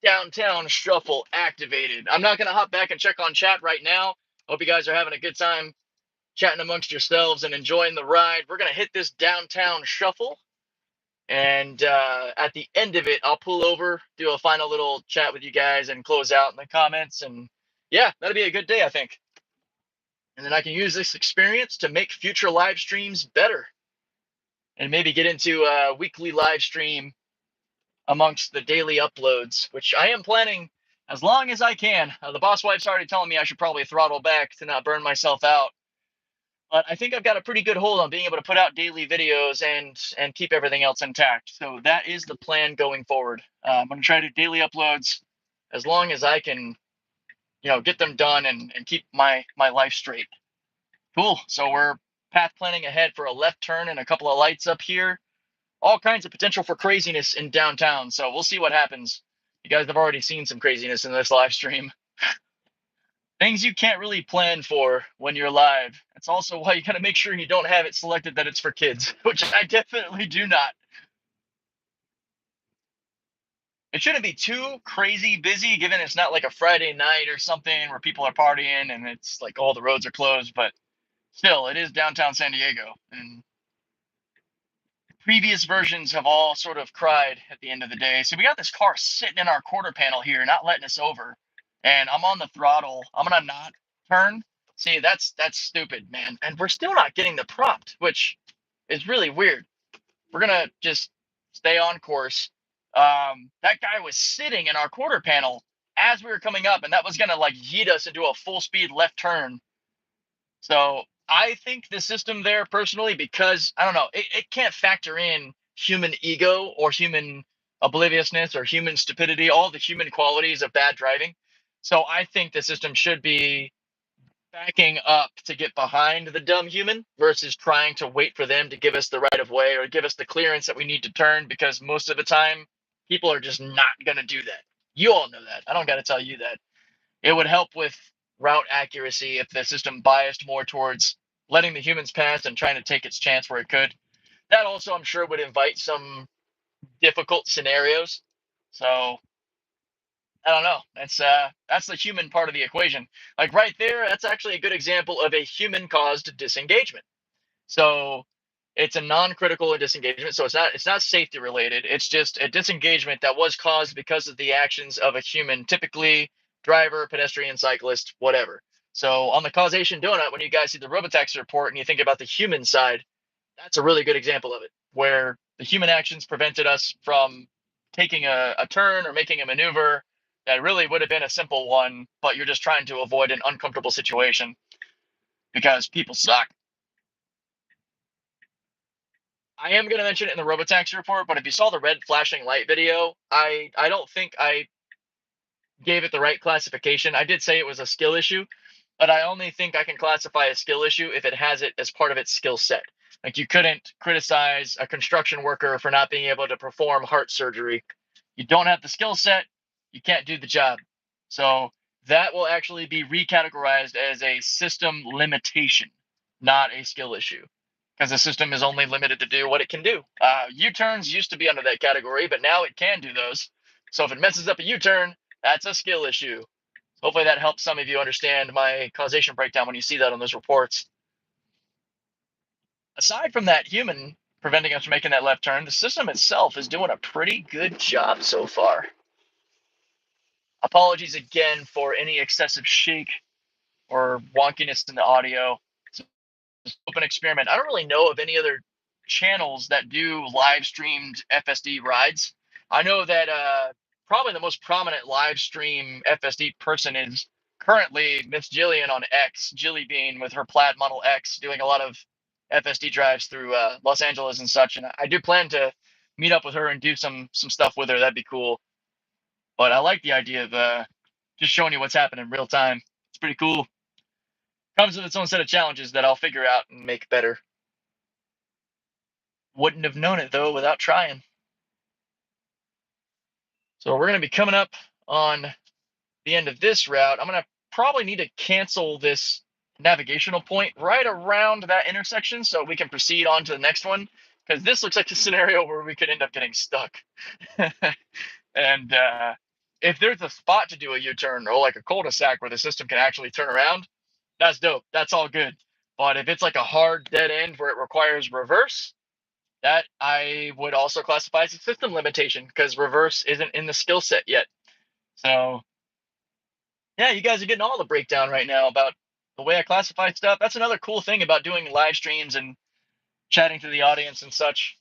Downtown shuffle activated. I'm not going to hop back and check on chat right now. Hope you guys are having a good time chatting amongst yourselves and enjoying the ride. We're going to hit this downtown shuffle. And at the end of it, I'll pull over, do a final little chat with you guys, and close out in the comments. And yeah, that'll be a good day, I think. And then I can use this experience to make future live streams better, and maybe get into a weekly live stream amongst the daily uploads, which I am planning as long as I can. The boss wife's already telling me I should probably throttle back to not burn myself out. But I think I've got a pretty good hold on being able to put out daily videos and keep everything else intact. So that is the plan going forward. I'm going to try to do daily uploads as long as I can, get them done and keep my life straight. Cool. So we're path planning ahead for a left turn and a couple of lights up here. All kinds of potential for craziness in downtown. So we'll see what happens. You guys have already seen some craziness in this live stream. Things you can't really plan for when you're live. That's also why you got to make sure you don't have it selected that it's for kids, which I definitely do not. It shouldn't be too crazy busy, given it's not like a Friday night or something where people are partying and it's like all the roads are closed. But still, it is downtown San Diego, and previous versions have all sort of cried at the end of the day. So we got this car sitting in our quarter panel here, not letting us over, and I'm on the throttle. I'm gonna not turn. See, that's stupid, man. And we're still not getting the prompt, which is really weird. We're gonna just stay on course. That guy was sitting in our quarter panel as we were coming up, and that was gonna like yeet us into a full speed left turn. So I think the system there personally, because I don't know, it can't factor in human ego or human obliviousness or human stupidity, all the human qualities of bad driving. So I think the system should be backing up to get behind the dumb human versus trying to wait for them to give us the right of way or give us the clearance that we need to turn, because most of the time people are just not going to do that. You all know that. I don't got to tell you that. It would help with route accuracy if the system biased more towards letting the humans pass and trying to take its chance where it could. That also, I'm sure, would invite some difficult scenarios. So I don't know. That's the human part of the equation. Like right there, that's actually a good example of a human-caused disengagement. So it's a non-critical disengagement. So it's not safety related. It's just a disengagement that was caused because of the actions of a human, typically driver, pedestrian, cyclist, whatever. So on the causation donut, when you guys see the RoboTaxi report and you think about the human side, that's a really good example of it, where the human actions prevented us from taking a turn or making a maneuver that really would have been a simple one, but you're just trying to avoid an uncomfortable situation because people suck. I am going to mention it in the RoboTaxi report, but if you saw the red flashing light video, I don't think I gave it the right classification. I did say it was a skill issue, but I only think I can classify a skill issue if it has it as part of its skill set. Like you couldn't criticize a construction worker for not being able to perform heart surgery. You don't have the skill set, you can't do the job. So that will actually be recategorized as a system limitation, not a skill issue, because the system is only limited to do what it can do. U-turns used to be under that category, but now it can do those. So if it messes up a U-turn, that's a skill issue. Hopefully that helps some of you understand my causation breakdown when you see that on those reports. Aside from that human preventing us from making that left turn, the system itself is doing a pretty good job so far. Apologies again for any excessive shake or wonkiness in the audio. It's an open experiment. I don't really know of any other channels that do live streamed FSD rides. I know that probably the most prominent live stream FSD person is currently Miss Jillian on X, Jilly Bean with her Plaid Model X, doing a lot of FSD drives through Los Angeles and such. And I do plan to meet up with her and do some stuff with her. That'd be cool. But I like the idea of just showing you what's happening in real time. It's pretty cool. Comes with its own set of challenges that I'll figure out and make better. Wouldn't have known it though without trying. So we're going to be coming up on the end of this route. I'm going to probably need to cancel this navigational point right around that intersection so we can proceed on to the next one, because this looks like a scenario where we could end up getting stuck. And if there's a spot to do a U-turn or like a cul-de-sac where the system can actually turn around, that's dope. That's all good. But if it's like a hard dead end where it requires reverse, that I would also classify as a system limitation because reverse isn't in the skill set yet. So yeah, you guys are getting all the breakdown right now about the way I classify stuff. That's another cool thing about doing live streams and chatting to the audience and such.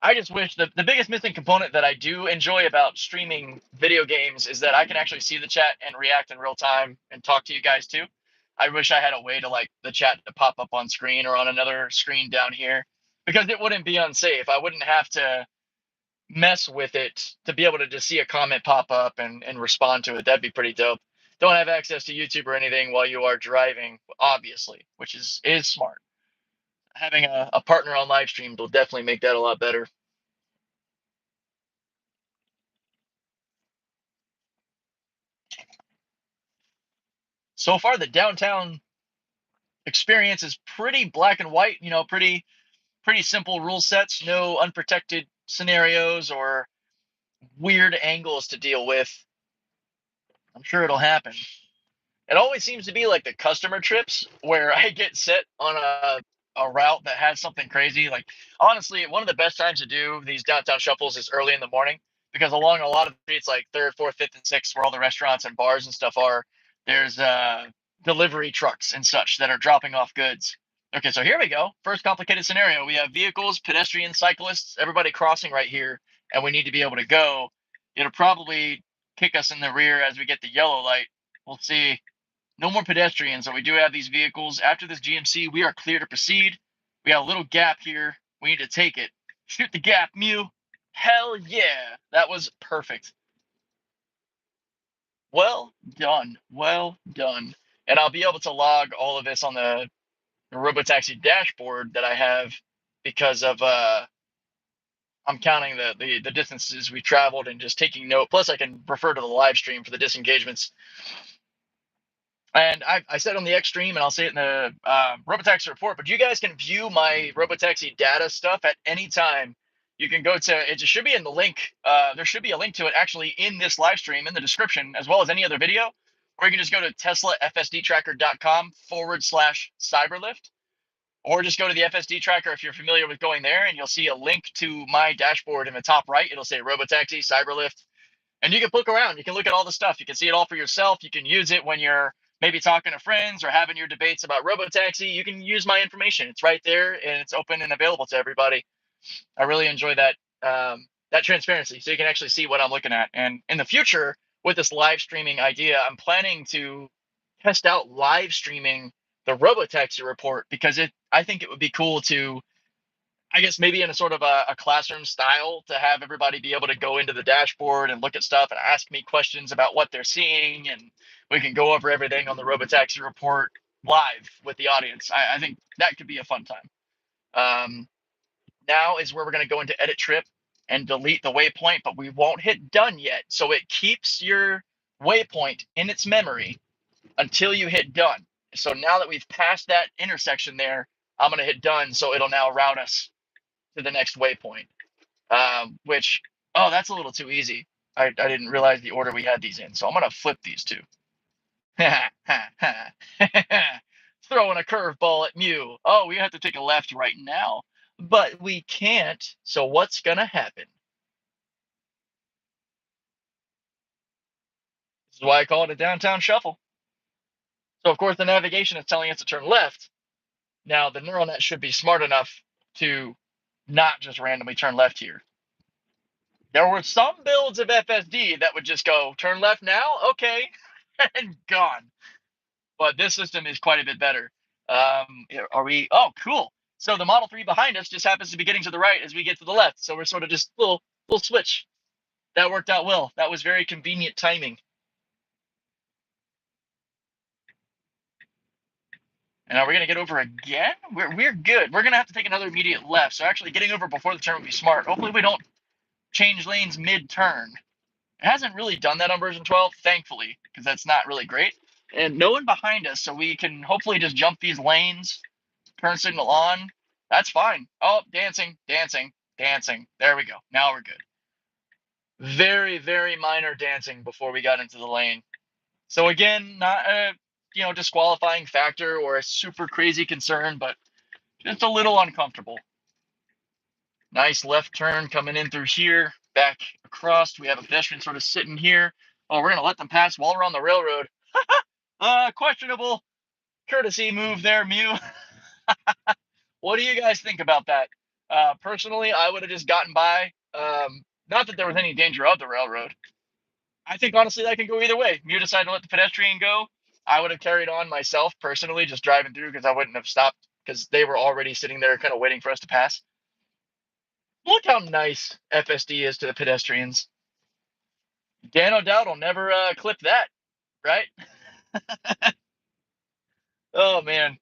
I just wish the biggest missing component that I do enjoy about streaming video games is that I can actually see the chat and react in real time and talk to you guys too. I wish I had a way to like the chat to pop up on screen or on another screen down here, because it wouldn't be unsafe. I wouldn't have to mess with it to be able to just see a comment pop up and respond to it. That'd be pretty dope. Don't have access to YouTube or anything while you are driving, obviously, which is smart. Having a partner on live stream will definitely make that a lot better. So far, the downtown experience is pretty black and white, you know, pretty simple rule sets, no unprotected scenarios or weird angles to deal with. I'm sure it'll happen. It always seems to be like the customer trips where I get set on a route that has something crazy. Like honestly, one of the best times to do these downtown shuffles is early in the morning, because along a lot of streets like 3rd, 4th, 5th, and 6th, where all the restaurants and bars and stuff are, there's delivery trucks and such that are dropping off goods. Okay, so here we go. First complicated scenario. We have vehicles, pedestrians, cyclists, everybody crossing right here, and we need to be able to go. It'll probably kick us in the rear as we get the yellow light. We'll see. No more pedestrians, so we do have these vehicles. After this GMC, we are clear to proceed. We got a little gap here. We need to take it. Shoot the gap, Mew. Hell yeah. That was perfect. Well done. Well done. And I'll be able to log all of this on the RoboTaxi dashboard that I have, because of I'm counting the distances we traveled and just taking note. Plus, I can refer to the live stream for the disengagements. And I said on the X stream, and I'll say it in the RoboTaxi report, but you guys can view my RoboTaxi data stuff at any time. You can go to, it should be in the link. There should be a link to it actually in this live stream in the description, as well as any other video. Or you can just go to teslafsdtracker.com/CYBRLFT, or just go to the FSD tracker if you're familiar with going there, and you'll see a link to my dashboard in the top right. It'll say RoboTaxi, CYBRLFT. And you can look around. You can look at all the stuff. You can see it all for yourself. You can use it when you're maybe talking to friends or having your debates about RoboTaxi. You can use my information. It's right there, and it's open and available to everybody. I really enjoy that that transparency, so you can actually see what I'm looking at. And in the future, with this live streaming idea, I'm planning to test out live streaming the RoboTaxi report, because I think it would be cool to I guess maybe in a sort of a classroom style to have everybody be able to go into the dashboard and look at stuff and ask me questions about what they're seeing, and we can go over everything on the RoboTaxi report live with the audience. I think that could be a fun time. Now is where we're going to go into edit trip and delete the waypoint, but we won't hit done yet. So it keeps your waypoint in its memory until you hit done. So now that we've passed that intersection there, I'm going to hit done. So it'll now route us to the next waypoint, which, oh, that's a little too easy. I didn't realize the order we had these in. So I'm going to flip these two. Throwing a curveball at Mew. Oh, we have to take a left right now, but we can't. So what's going to happen? This is why I call it a downtown shuffle. So, of course, the navigation is telling us to turn left. Now, the neural net should be smart enough to not just randomly turn left here. There were some builds of FSD that would just go, turn left now? Okay, and gone. But this system is quite a bit better. Are we? Oh, cool. So the Model 3 behind us just happens to be getting to the right as we get to the left. So we're sort of just little switch. That worked out well. That was very convenient timing. And are we going to get over again? We're good. We're going to have to take another immediate left. So actually getting over before the turn would be smart. Hopefully we don't change lanes mid-turn. It hasn't really done that on version 12, thankfully, because that's not really great. And no one behind us, so we can hopefully just jump these lanes, turn signal on. That's fine. Oh, dancing, dancing, dancing. There we go. Now we're good. Very, very minor dancing before we got into the lane. So again, not a disqualifying factor or a super crazy concern, but just a little uncomfortable. Nice left turn coming in through here, back across. We have a pedestrian sort of sitting here. Oh, we're gonna let them pass while we're on the railroad. Questionable courtesy move there, Mew. What do you guys think about that? Personally, I would have just gotten by. Not that there was any danger of the railroad. I think honestly that can go either way. Mew decided to let the pedestrian go. I would have carried on myself personally, just driving through because I wouldn't have stopped because they were already sitting there kind of waiting for us to pass. Look how nice FSD is to the pedestrians. Dan O'Dowd will never clip that, right? Oh, man.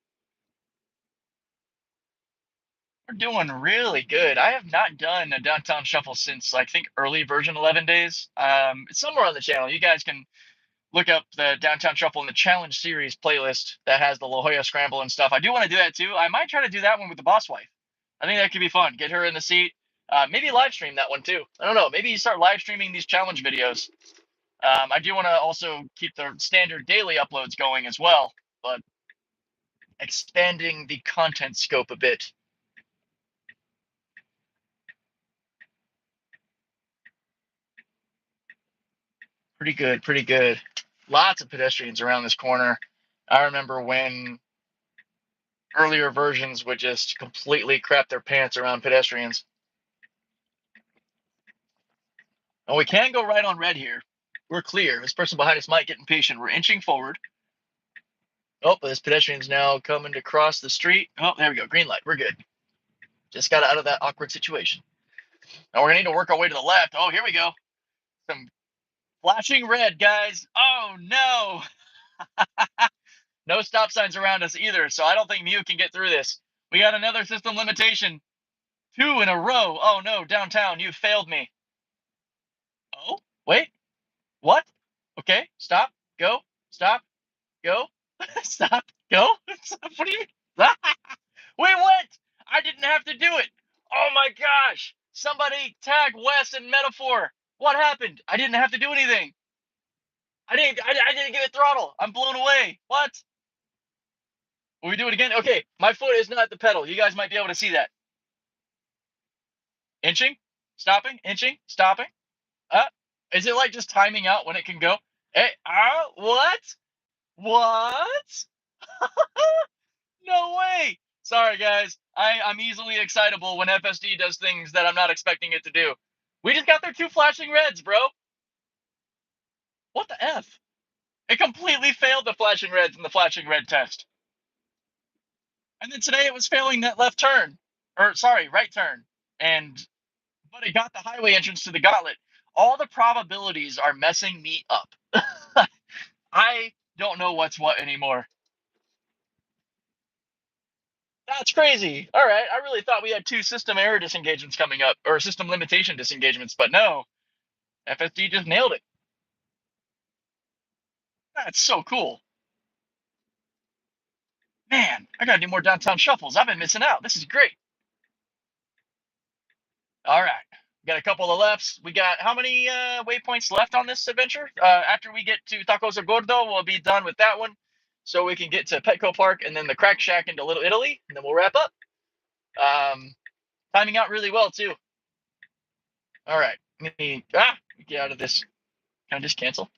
We're doing really good. I have not done a downtown shuffle since, I think, early version 11 days. It's somewhere on the channel. You guys can look up the downtown shuffle in the challenge series playlist that has the La Jolla Scramble and stuff. I do want to do that, too. I might try to do that one with the boss wife. I think that could be fun. Get her in the seat. Maybe live stream that one, too. I don't know. Maybe you start live streaming these challenge videos. I do want to also keep the standard daily uploads going as well, but expanding the content scope a bit. Pretty good, pretty good. Lots of pedestrians around this corner. I remember when earlier versions would just completely crap their pants around pedestrians. And we can go right on red here. We're clear. This person behind us might get impatient. We're inching forward. Oh, this pedestrian's now coming to cross the street. Oh, there we go. Green light. We're good. Just got out of that awkward situation. Now we're going to need to work our way to the left. Oh, here we go. Some flashing red, guys. Oh, no. No stop signs around us either, so I don't think Mew can get through this. We got another system limitation. 2 in a row. Oh, no, downtown. You failed me. Oh, wait. What? Okay, stop. Go. Stop. Go. Stop. Go. What do you mean? We went. I didn't have to do it. Oh, my gosh. Somebody tag Wes in Metaphor. What happened? I didn't have to do anything. I didn't give it throttle. I'm blown away. What? Will we do it again? Okay, my foot is not the pedal. You guys might be able to see that. Inching, stopping, inching, stopping. Is it like just timing out when it can go? Hey, what? What? No way. Sorry, guys. I'm easily excitable when FSD does things that I'm not expecting it to do. We just got their 2 flashing reds, bro. What the F? It completely failed the flashing reds in the flashing red test. And then today it was failing that left turn. or sorry, right turn, but it got the highway entrance to the gauntlet. All the probabilities are messing me up. I don't know what's what anymore. That's crazy. All right, I really thought we had 2 system error disengagements coming up, or system limitation disengagements, but no, FSD just nailed it. That's so cool. Man, I gotta do more downtown shuffles. I've been missing out. This is great. All right, we got a couple of lefts. We got how many waypoints left on this adventure? After we get to Tacos of Gordo, we'll be done with that one, so we can get to Petco Park and then the Crack Shack into Little Italy, and then we'll wrap up. Timing out really well too. All right, let me get out of this. Can I just cancel?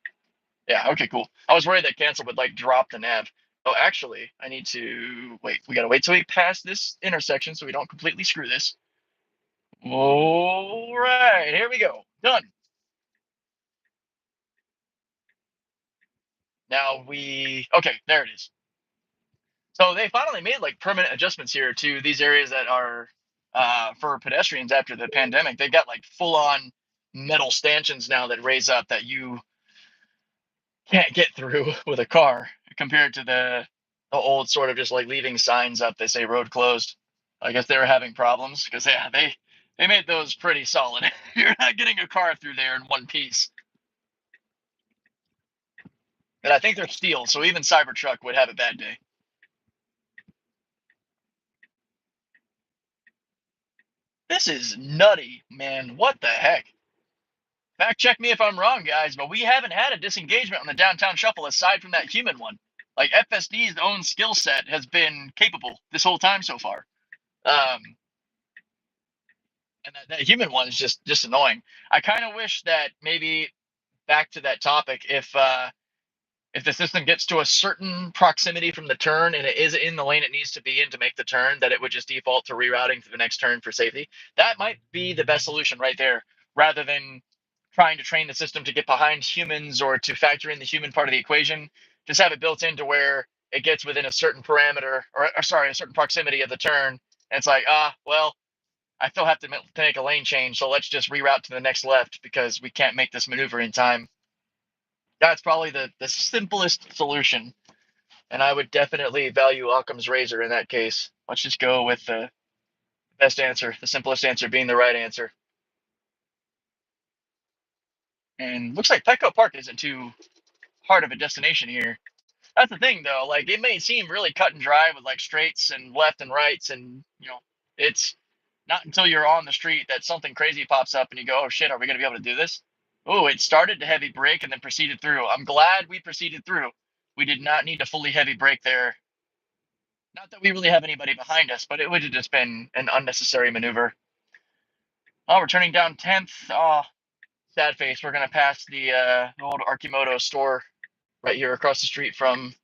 Yeah, okay, cool. I was worried that cancel would like drop the nav. Oh, actually, I need to wait. We gotta wait till we pass this intersection so we don't completely screw this. All right, here we go. Done. Now okay, there it is. So they finally made like permanent adjustments here to these areas that are for pedestrians after the pandemic. They've got like full on metal stanchions now that raise up that you can't get through with a car compared to the old sort of just like leaving signs up that say road closed. I guess they were having problems because yeah, they made those pretty solid. You're not getting a car through there in one piece. And I think they're steel, so even Cybertruck would have a bad day. This is nutty, man. What the heck? Fact check me if I'm wrong, guys, but we haven't had a disengagement on the downtown shuffle aside from that human one. Like FSD's own skill set has been capable this whole time so far. And that human one is just annoying. I kind of wish that maybe back to that topic, if the system gets to a certain proximity from the turn and it is in the lane it needs to be in to make the turn, that it would just default to rerouting to the next turn for safety. That might be the best solution right there, rather than trying to train the system to get behind humans or to factor in the human part of the equation. Just have it built into where it gets within a certain parameter, or sorry, a certain proximity of the turn. And it's like, well, I still have to make a lane change, so let's just reroute to the next left because we can't make this maneuver in time. That's probably the simplest solution, and I would definitely value Occam's razor in that case. Let's just go with the best answer, the simplest answer being the right answer. And looks like Petco Park isn't too hard of a destination here. That's the thing, though. Like, it may seem really cut and dry with like straights and left and rights, and it's not until you're on the street that something crazy pops up and you go, "Oh shit, are we gonna be able to do this?" Oh, it started to heavy brake and then proceeded through. I'm glad we proceeded through. We did not need to fully heavy brake there. Not that we really have anybody behind us, but it would have just been an unnecessary maneuver. Oh, we're turning down 10th. Oh, sad face. We're gonna pass the old Arkimoto store right here across the street from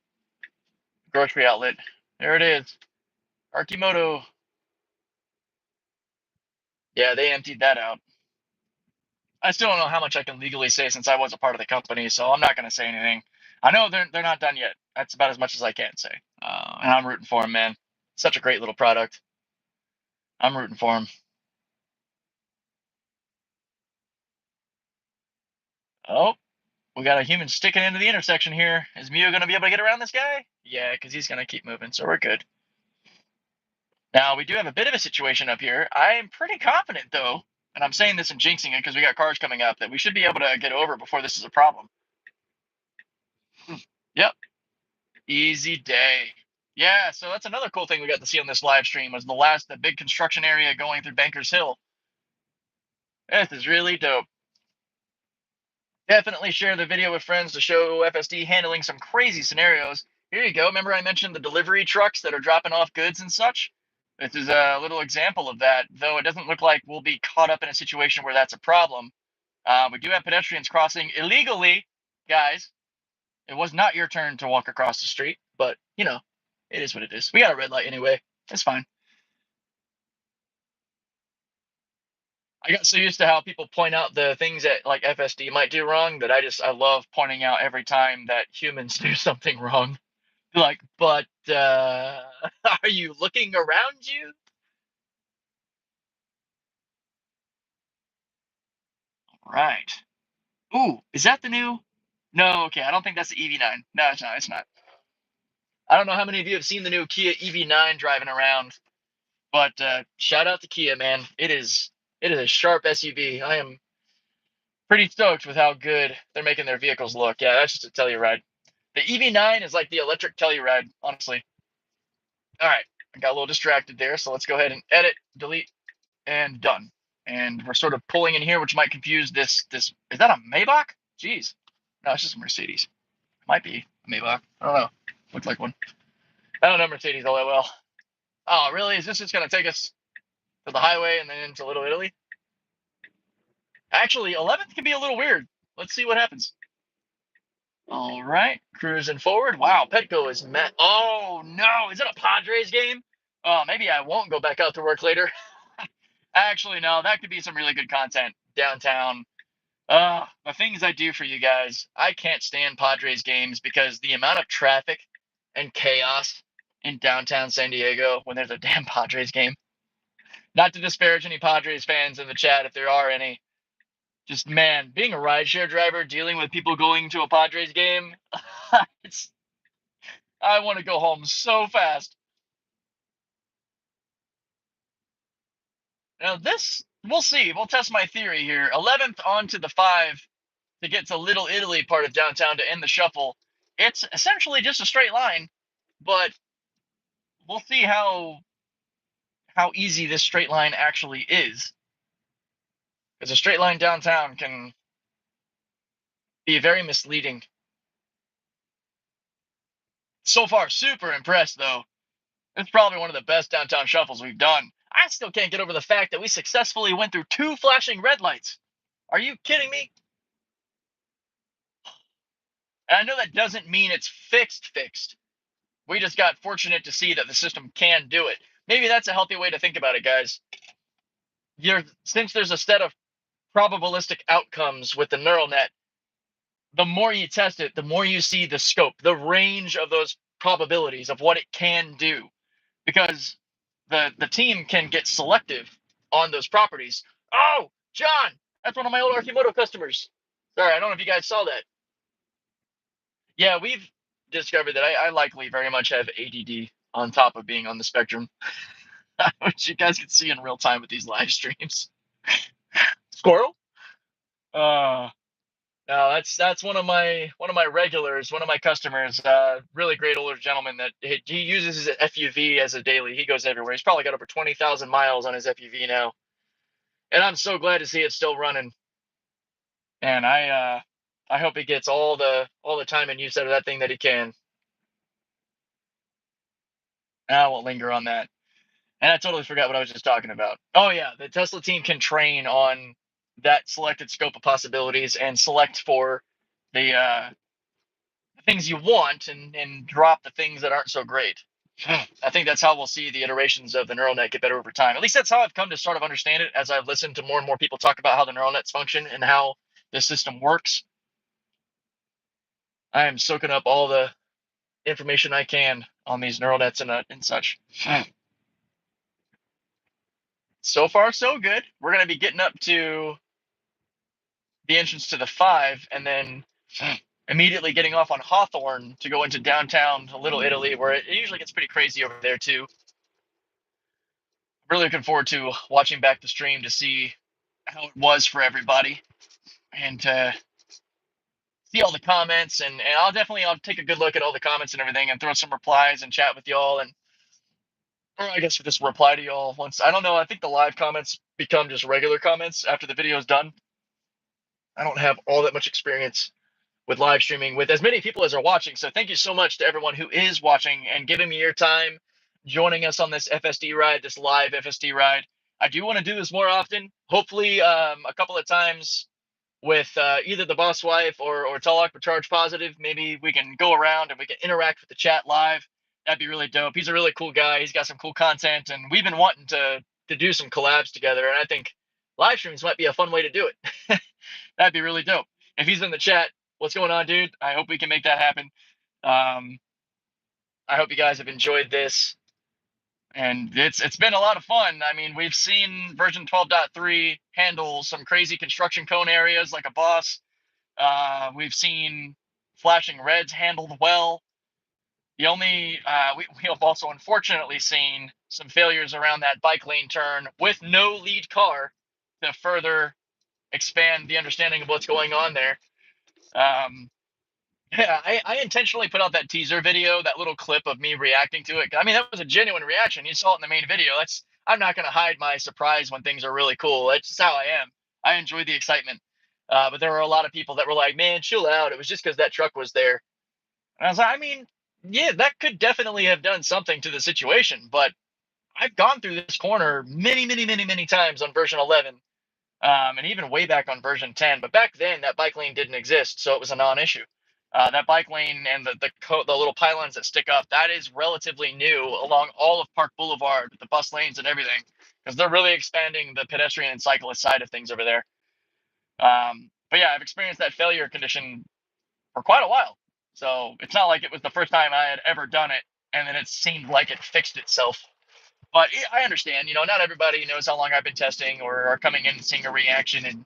grocery outlet. There it is. Arkimoto. Yeah, they emptied that out. I still don't know how much I can legally say since I was a part of the company, so I'm not going to say anything. I know they're not done yet. That's about as much as I can say. And I'm rooting for them, man. Such a great little product. I'm rooting for them. Oh, we got a human sticking into the intersection here. Is Mio going to be able to get around this guy? Yeah, because he's going to keep moving, so we're good. Now, we do have a bit of a situation up here. I'm pretty confident, though, and I'm saying this and jinxing it because we got cars coming up, that we should be able to get over before this is a problem. Yep. Easy day. Yeah, so that's another cool thing we got to see on this live stream was the big construction area going through Bankers Hill. This is really dope. Definitely share the video with friends to show FSD handling some crazy scenarios. Here you go. Remember I mentioned the delivery trucks that are dropping off goods and such? This is a little example of that, though it doesn't look like we'll be caught up in a situation where that's a problem. We do have pedestrians crossing illegally, guys. It was not your turn to walk across the street, but, it is what it is. We got a red light anyway. It's fine. I got so used to how people point out the things that like FSD might do wrong that I love pointing out every time that humans do something wrong. Like, but are you looking around you? Right. Ooh, is that the new? No, okay. I don't think that's the EV9. No, it's not. It's not. I don't know how many of you have seen the new Kia EV9 driving around, but shout out to Kia, man. It is a sharp SUV. I am pretty stoked with how good they're making their vehicles look. Yeah, that's just a Telluride. The EV9 is like the electric Telluride, honestly. All right, I got a little distracted there, so let's go ahead and edit, delete, and done. And we're sort of pulling in here, which might confuse this. Is that a Maybach? Jeez. No, it's just a Mercedes. It might be a Maybach. I don't know. Looks like one. I don't know Mercedes all that well. Oh, really? Is this just going to take us to the highway and then into Little Italy? Actually, 11th can be a little weird. Let's see what happens. All right, cruising forward. Wow, Petco is met. Oh, no. Is it a Padres game? Oh, maybe I won't go back out to work later. Actually, no, that could be some really good content downtown. The things I do for you guys. I can't stand Padres games because the amount of traffic and chaos in downtown San Diego when there's a damn Padres game. Not to disparage any Padres fans in the chat if there are any. Just, man, being a rideshare driver, dealing with people going to a Padres game, I want to go home so fast. Now this, we'll see. We'll test my theory here. 11th onto the 5 to get to Little Italy part of downtown to end the shuffle. It's essentially just a straight line, but we'll see how easy this straight line actually is. Because a straight line downtown can be very misleading. So far, super impressed though. It's probably one of the best downtown shuffles we've done. I still can't get over the fact that we successfully went through 2 flashing red lights. Are you kidding me? And I know that doesn't mean it's fixed. We just got fortunate to see that the system can do it. Maybe that's a healthy way to think about it, guys. Since there's a set of probabilistic outcomes with the neural net, the more you test it, the more you see the scope, the range of those probabilities of what it can do. Because the team can get selective on those properties. Oh, John, that's one of my old Archimoto customers. Sorry, I don't know if you guys saw that. Yeah, we've discovered that I likely very much have ADD on top of being on the spectrum, which you guys can see in real time with these live streams. Squirrel? No, that's one of my regulars, one of my customers. Really great older gentleman that he uses his FUV as a daily. He goes everywhere. He's probably got over 20,000 miles on his FUV now, and I'm so glad to see it still running. And I hope he gets all the time and use out of that thing that he can. I won't linger on that. And I totally forgot what I was just talking about. Oh yeah, the Tesla team can train on that selected scope of possibilities and select for the things you want and drop the things that aren't so great. I think that's how we'll see the iterations of the neural net get better over time. At least that's how I've come to sort of understand it as I've listened to more and more people talk about how the neural nets function and how the system works. I am soaking up all the information I can on these neural nets and such. So far, so good. We're going to be getting up to the entrance to the 5 and then immediately getting off on Hawthorne to go into downtown Little Italy, where it usually gets pretty crazy over there too. Really looking forward to watching back the stream to see how it was for everybody and to see all the comments. And I'll take a good look at all the comments and everything and throw some replies and chat with y'all. And or I guess just reply to y'all once. I don't know. I think the live comments become just regular comments after the video is done. I don't have all that much experience with live streaming with as many people as are watching. So thank you so much to everyone who is watching and giving me your time, joining us on this FSD ride, this live FSD ride. I do want to do this more often, hopefully a couple of times with either the boss wife or Tulloch with Charge Positive. Maybe we can go around and we can interact with the chat live. That'd be really dope. He's a really cool guy. He's got some cool content, and we've been wanting to do some collabs together. And I think live streams might be a fun way to do it. That'd be really dope. If he's in the chat, what's going on, dude? I hope we can make that happen. I hope you guys have enjoyed this. And it's been a lot of fun. I mean, we've seen version 12.3 handle some crazy construction cone areas like a boss. We've seen flashing reds handled well. The only we have also unfortunately seen some failures around that bike lane turn with no lead car to further expand the understanding of what's going on there. Yeah, I intentionally put out that teaser video, that little clip of me reacting to it. I mean, that was a genuine reaction. You saw it in the main video. I'm not going to hide my surprise when things are really cool. That's just how I am. I enjoy the excitement. But there were a lot of people that were like, "Man, chill out. It was just because that truck was there." And I was like, I mean, yeah, that could definitely have done something to the situation. But I've gone through this corner many, many, many, many times on version 11, and even way back on version 10. But back then, that bike lane didn't exist, so it was a non-issue. That bike lane and the little pylons that stick up, that is relatively new along all of Park Boulevard with the bus lanes and everything, because they're really expanding the pedestrian and cyclist side of things over there. But yeah, I've experienced that failure condition for quite a while. So it's not like it was the first time I had ever done it and then it seemed like it fixed itself. But I understand, not everybody knows how long I've been testing or are coming in and seeing a reaction. And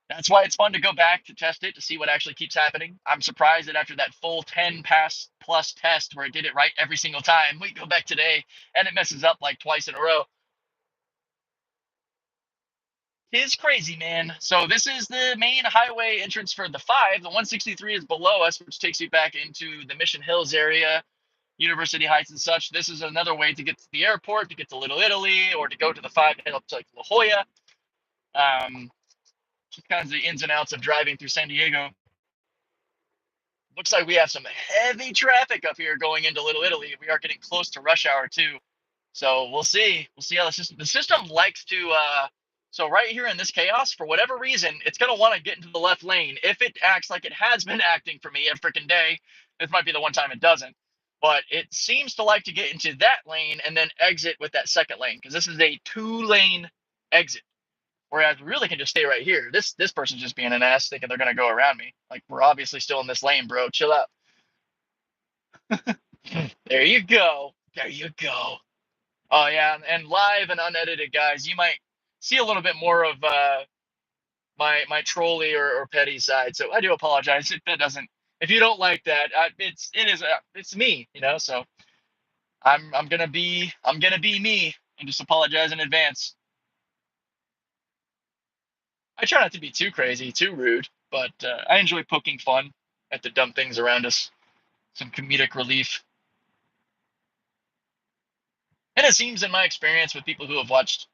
that's why it's fun to go back to test it to see what actually keeps happening. I'm surprised that after that full 10 pass plus test where it did it right every single time, we go back today and it messes up like twice in a row. It's crazy, man. So this is the main highway entrance for the 5. The 163 is below us, which takes you back into the Mission Hills area, University Heights and such. This is another way to get to the airport, to get to Little Italy, or to go to the 5 and head up to like La Jolla. Just kind of the ins and outs of driving through San Diego. Looks like we have some heavy traffic up here going into Little Italy. We are getting close to rush hour too. So we'll see. We'll see how the system likes to. So right here in this chaos, for whatever reason, it's going to want to get into the left lane. If it acts like it has been acting for me every freaking day, this might be the one time it doesn't. But it seems to like to get into that lane and then exit with that second lane, because this is a 2-lane exit. Whereas we really can just stay right here. This person's just being an ass, thinking they're going to go around me. Like, we're obviously still in this lane, bro. Chill out. There you go. There you go. Oh yeah, and live and unedited, guys, you might see a little bit more of my trolly or petty side. So I do apologize if that doesn't. If you don't like that, it's me, So I'm gonna be me and just apologize in advance. I try not to be too crazy, too rude, but I enjoy poking fun at the dumb things around us. Some comedic relief. And it seems, in my experience with people who have watched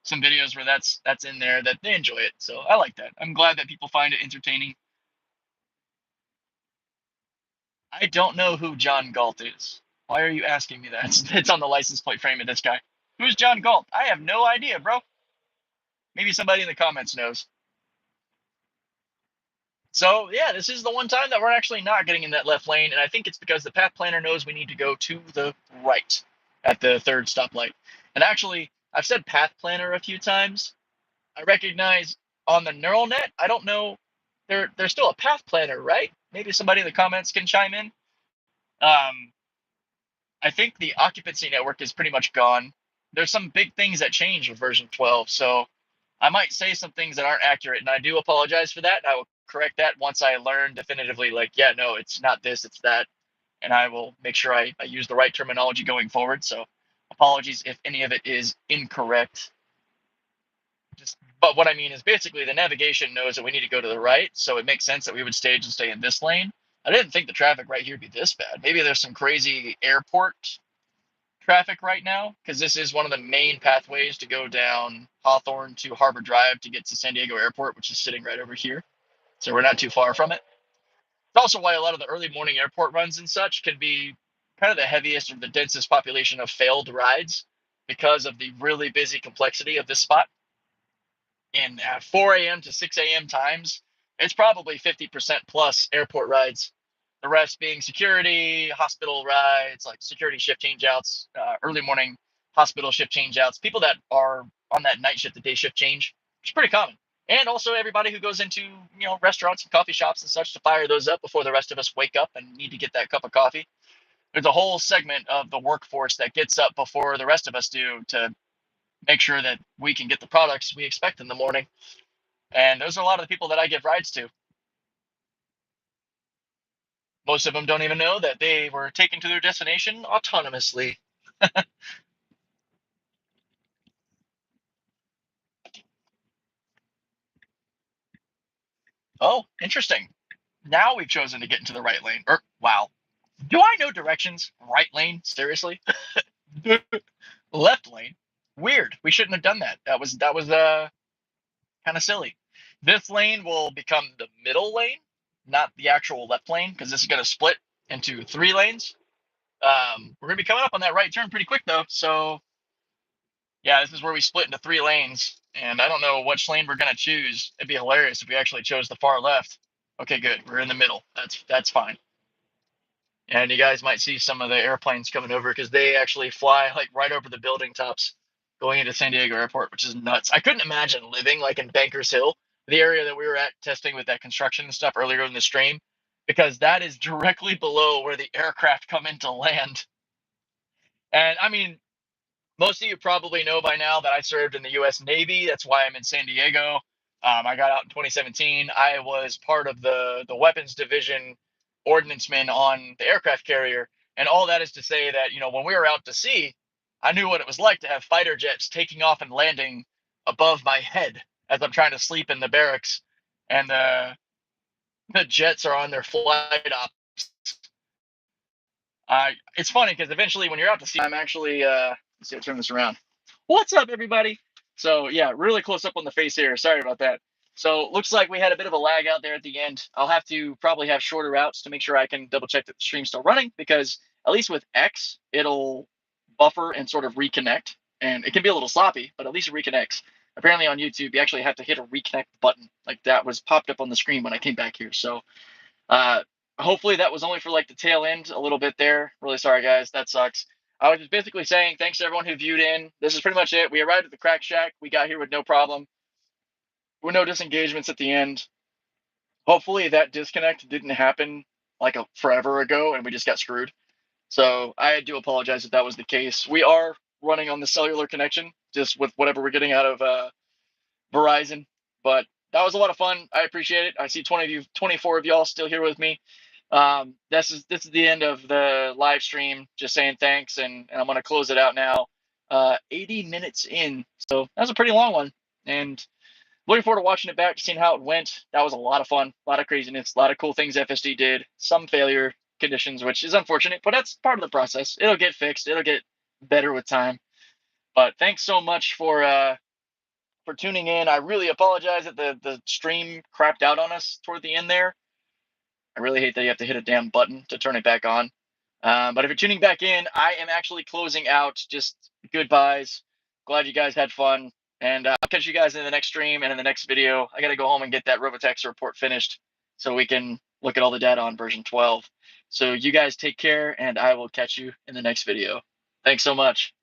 some videos where that's in there, that they enjoy it. So I like that. I'm glad that people find it entertaining. I don't know who John Galt is. Why are you asking me that? It's on the license plate frame of this guy. Who's John Galt? I have no idea, bro. Maybe somebody in the comments knows. So yeah, this is the one time that we're actually not getting in that left lane, and I think it's because the path planner knows we need to go to the right at the 3rd stoplight. And actually, I've said path planner a few times. I recognize on the neural net, I don't know, there's still a path planner, right? Maybe somebody in the comments can chime in. I think the occupancy network is pretty much gone. There's some big things that change with version 12, so I might say some things that aren't accurate, and I do apologize for that. I will correct that once I learn definitively, like, yeah, no, it's not this, it's that, and I will make sure I use the right terminology going forward. So apologies if any of it is incorrect. But what I mean is basically the navigation knows that we need to go to the right, so it makes sense that we would stage and stay in this lane. I didn't think the traffic right here would be this bad. Maybe there's some crazy airport traffic right now, because this is one of the main pathways to go down Hawthorne to Harbor Drive to get to San Diego Airport, which is sitting right over here. So we're not too far from it. It's also why a lot of the early morning airport runs and such can be kind of the heaviest or the densest population of failed rides, because of the really busy complexity of this spot. In 4 a.m. to 6 a.m. times, it's probably 50% plus airport rides. The rest being security, hospital rides, like security shift changeouts, early morning hospital shift changeouts, people that are on that night shift, the day shift change, which is pretty common. And also everybody who goes into, restaurants and coffee shops and such to fire those up before the rest of us wake up and need to get that cup of coffee. there's a whole segment of the workforce that gets up before the rest of us do to make sure that we can get the products we expect in the morning. And those are a lot of the people that I give rides to. Most of them don't even know that they were taken to their destination autonomously. Oh, interesting. Now we've chosen to get into the right lane. Wow. Do I know directions? Right lane? Seriously? Left lane? Weird. We shouldn't have done that. That was kind of silly. This lane will become the middle lane, not the actual left lane, because this is going to split into 3 lanes. We're going to be coming up on that right turn pretty quick, though. So, yeah, this is where we split into 3 lanes. And I don't know which lane we're going to choose. It'd be hilarious if we actually chose the far left. Okay, good. We're in the middle. That's fine. And you guys might see some of the airplanes coming over because they actually fly like right over the building tops going into San Diego Airport, which is nuts. I couldn't imagine living like in Bankers Hill, the area that we were at testing with that construction and stuff earlier in the stream, because that is directly below where the aircraft come into land. And I mean, most of you probably know by now that I served in the U.S. Navy. That's why I'm in San Diego. I got out in 2017. I was part of the weapons division ordnancemen on the aircraft carrier. And all that is to say that, when we were out to sea, I knew what it was like to have fighter jets taking off and landing above my head as I'm trying to sleep in the barracks. And the jets are on their flight ops. It's funny because eventually when you're out to sea, I'm actually, let's see, I'll turn this around. What's up, everybody? So yeah, really close up on the face here. Sorry about that. So looks like we had a bit of a lag out there at the end. I'll have to probably have shorter routes to make sure I can double check that the stream's still running, because at least with X, it'll buffer and sort of reconnect. And it can be a little sloppy, but at least it reconnects. Apparently on YouTube, you actually have to hit a reconnect button. Like that was popped up on the screen when I came back here. So hopefully that was only for like the tail end a little bit there. Really sorry, guys. That sucks. I was just basically saying thanks to everyone who viewed in. This is pretty much it. We arrived at the Crack Shack. We got here with no problem. With no disengagements at the end. Hopefully that disconnect didn't happen like forever ago and we just got screwed. So I do apologize if that was the case. We are running on the cellular connection, just with whatever we're getting out of Verizon. But that was a lot of fun. I appreciate it. I see 24 of y'all still here with me. This is the end of the live stream. Just saying thanks, and I'm going to close it out now. 80 minutes in, so that was a pretty long one, and looking forward to watching it back, seeing how it went. That was a lot of fun, a lot of craziness, a lot of cool things FSD did. Some failure conditions, which is unfortunate, but that's part of the process. It'll get fixed. It'll get better with time. But thanks so much for tuning in. I really apologize that the stream crapped out on us toward the end there. I really hate that you have to hit a damn button to turn it back on. But if you're tuning back in, I am actually closing out. Just goodbyes. Glad you guys had fun. And I'll catch you guys in the next stream and in the next video. I got to go home and get that RoboTaxi report finished so we can look at all the data on version 12. So you guys take care, and I will catch you in the next video. Thanks so much.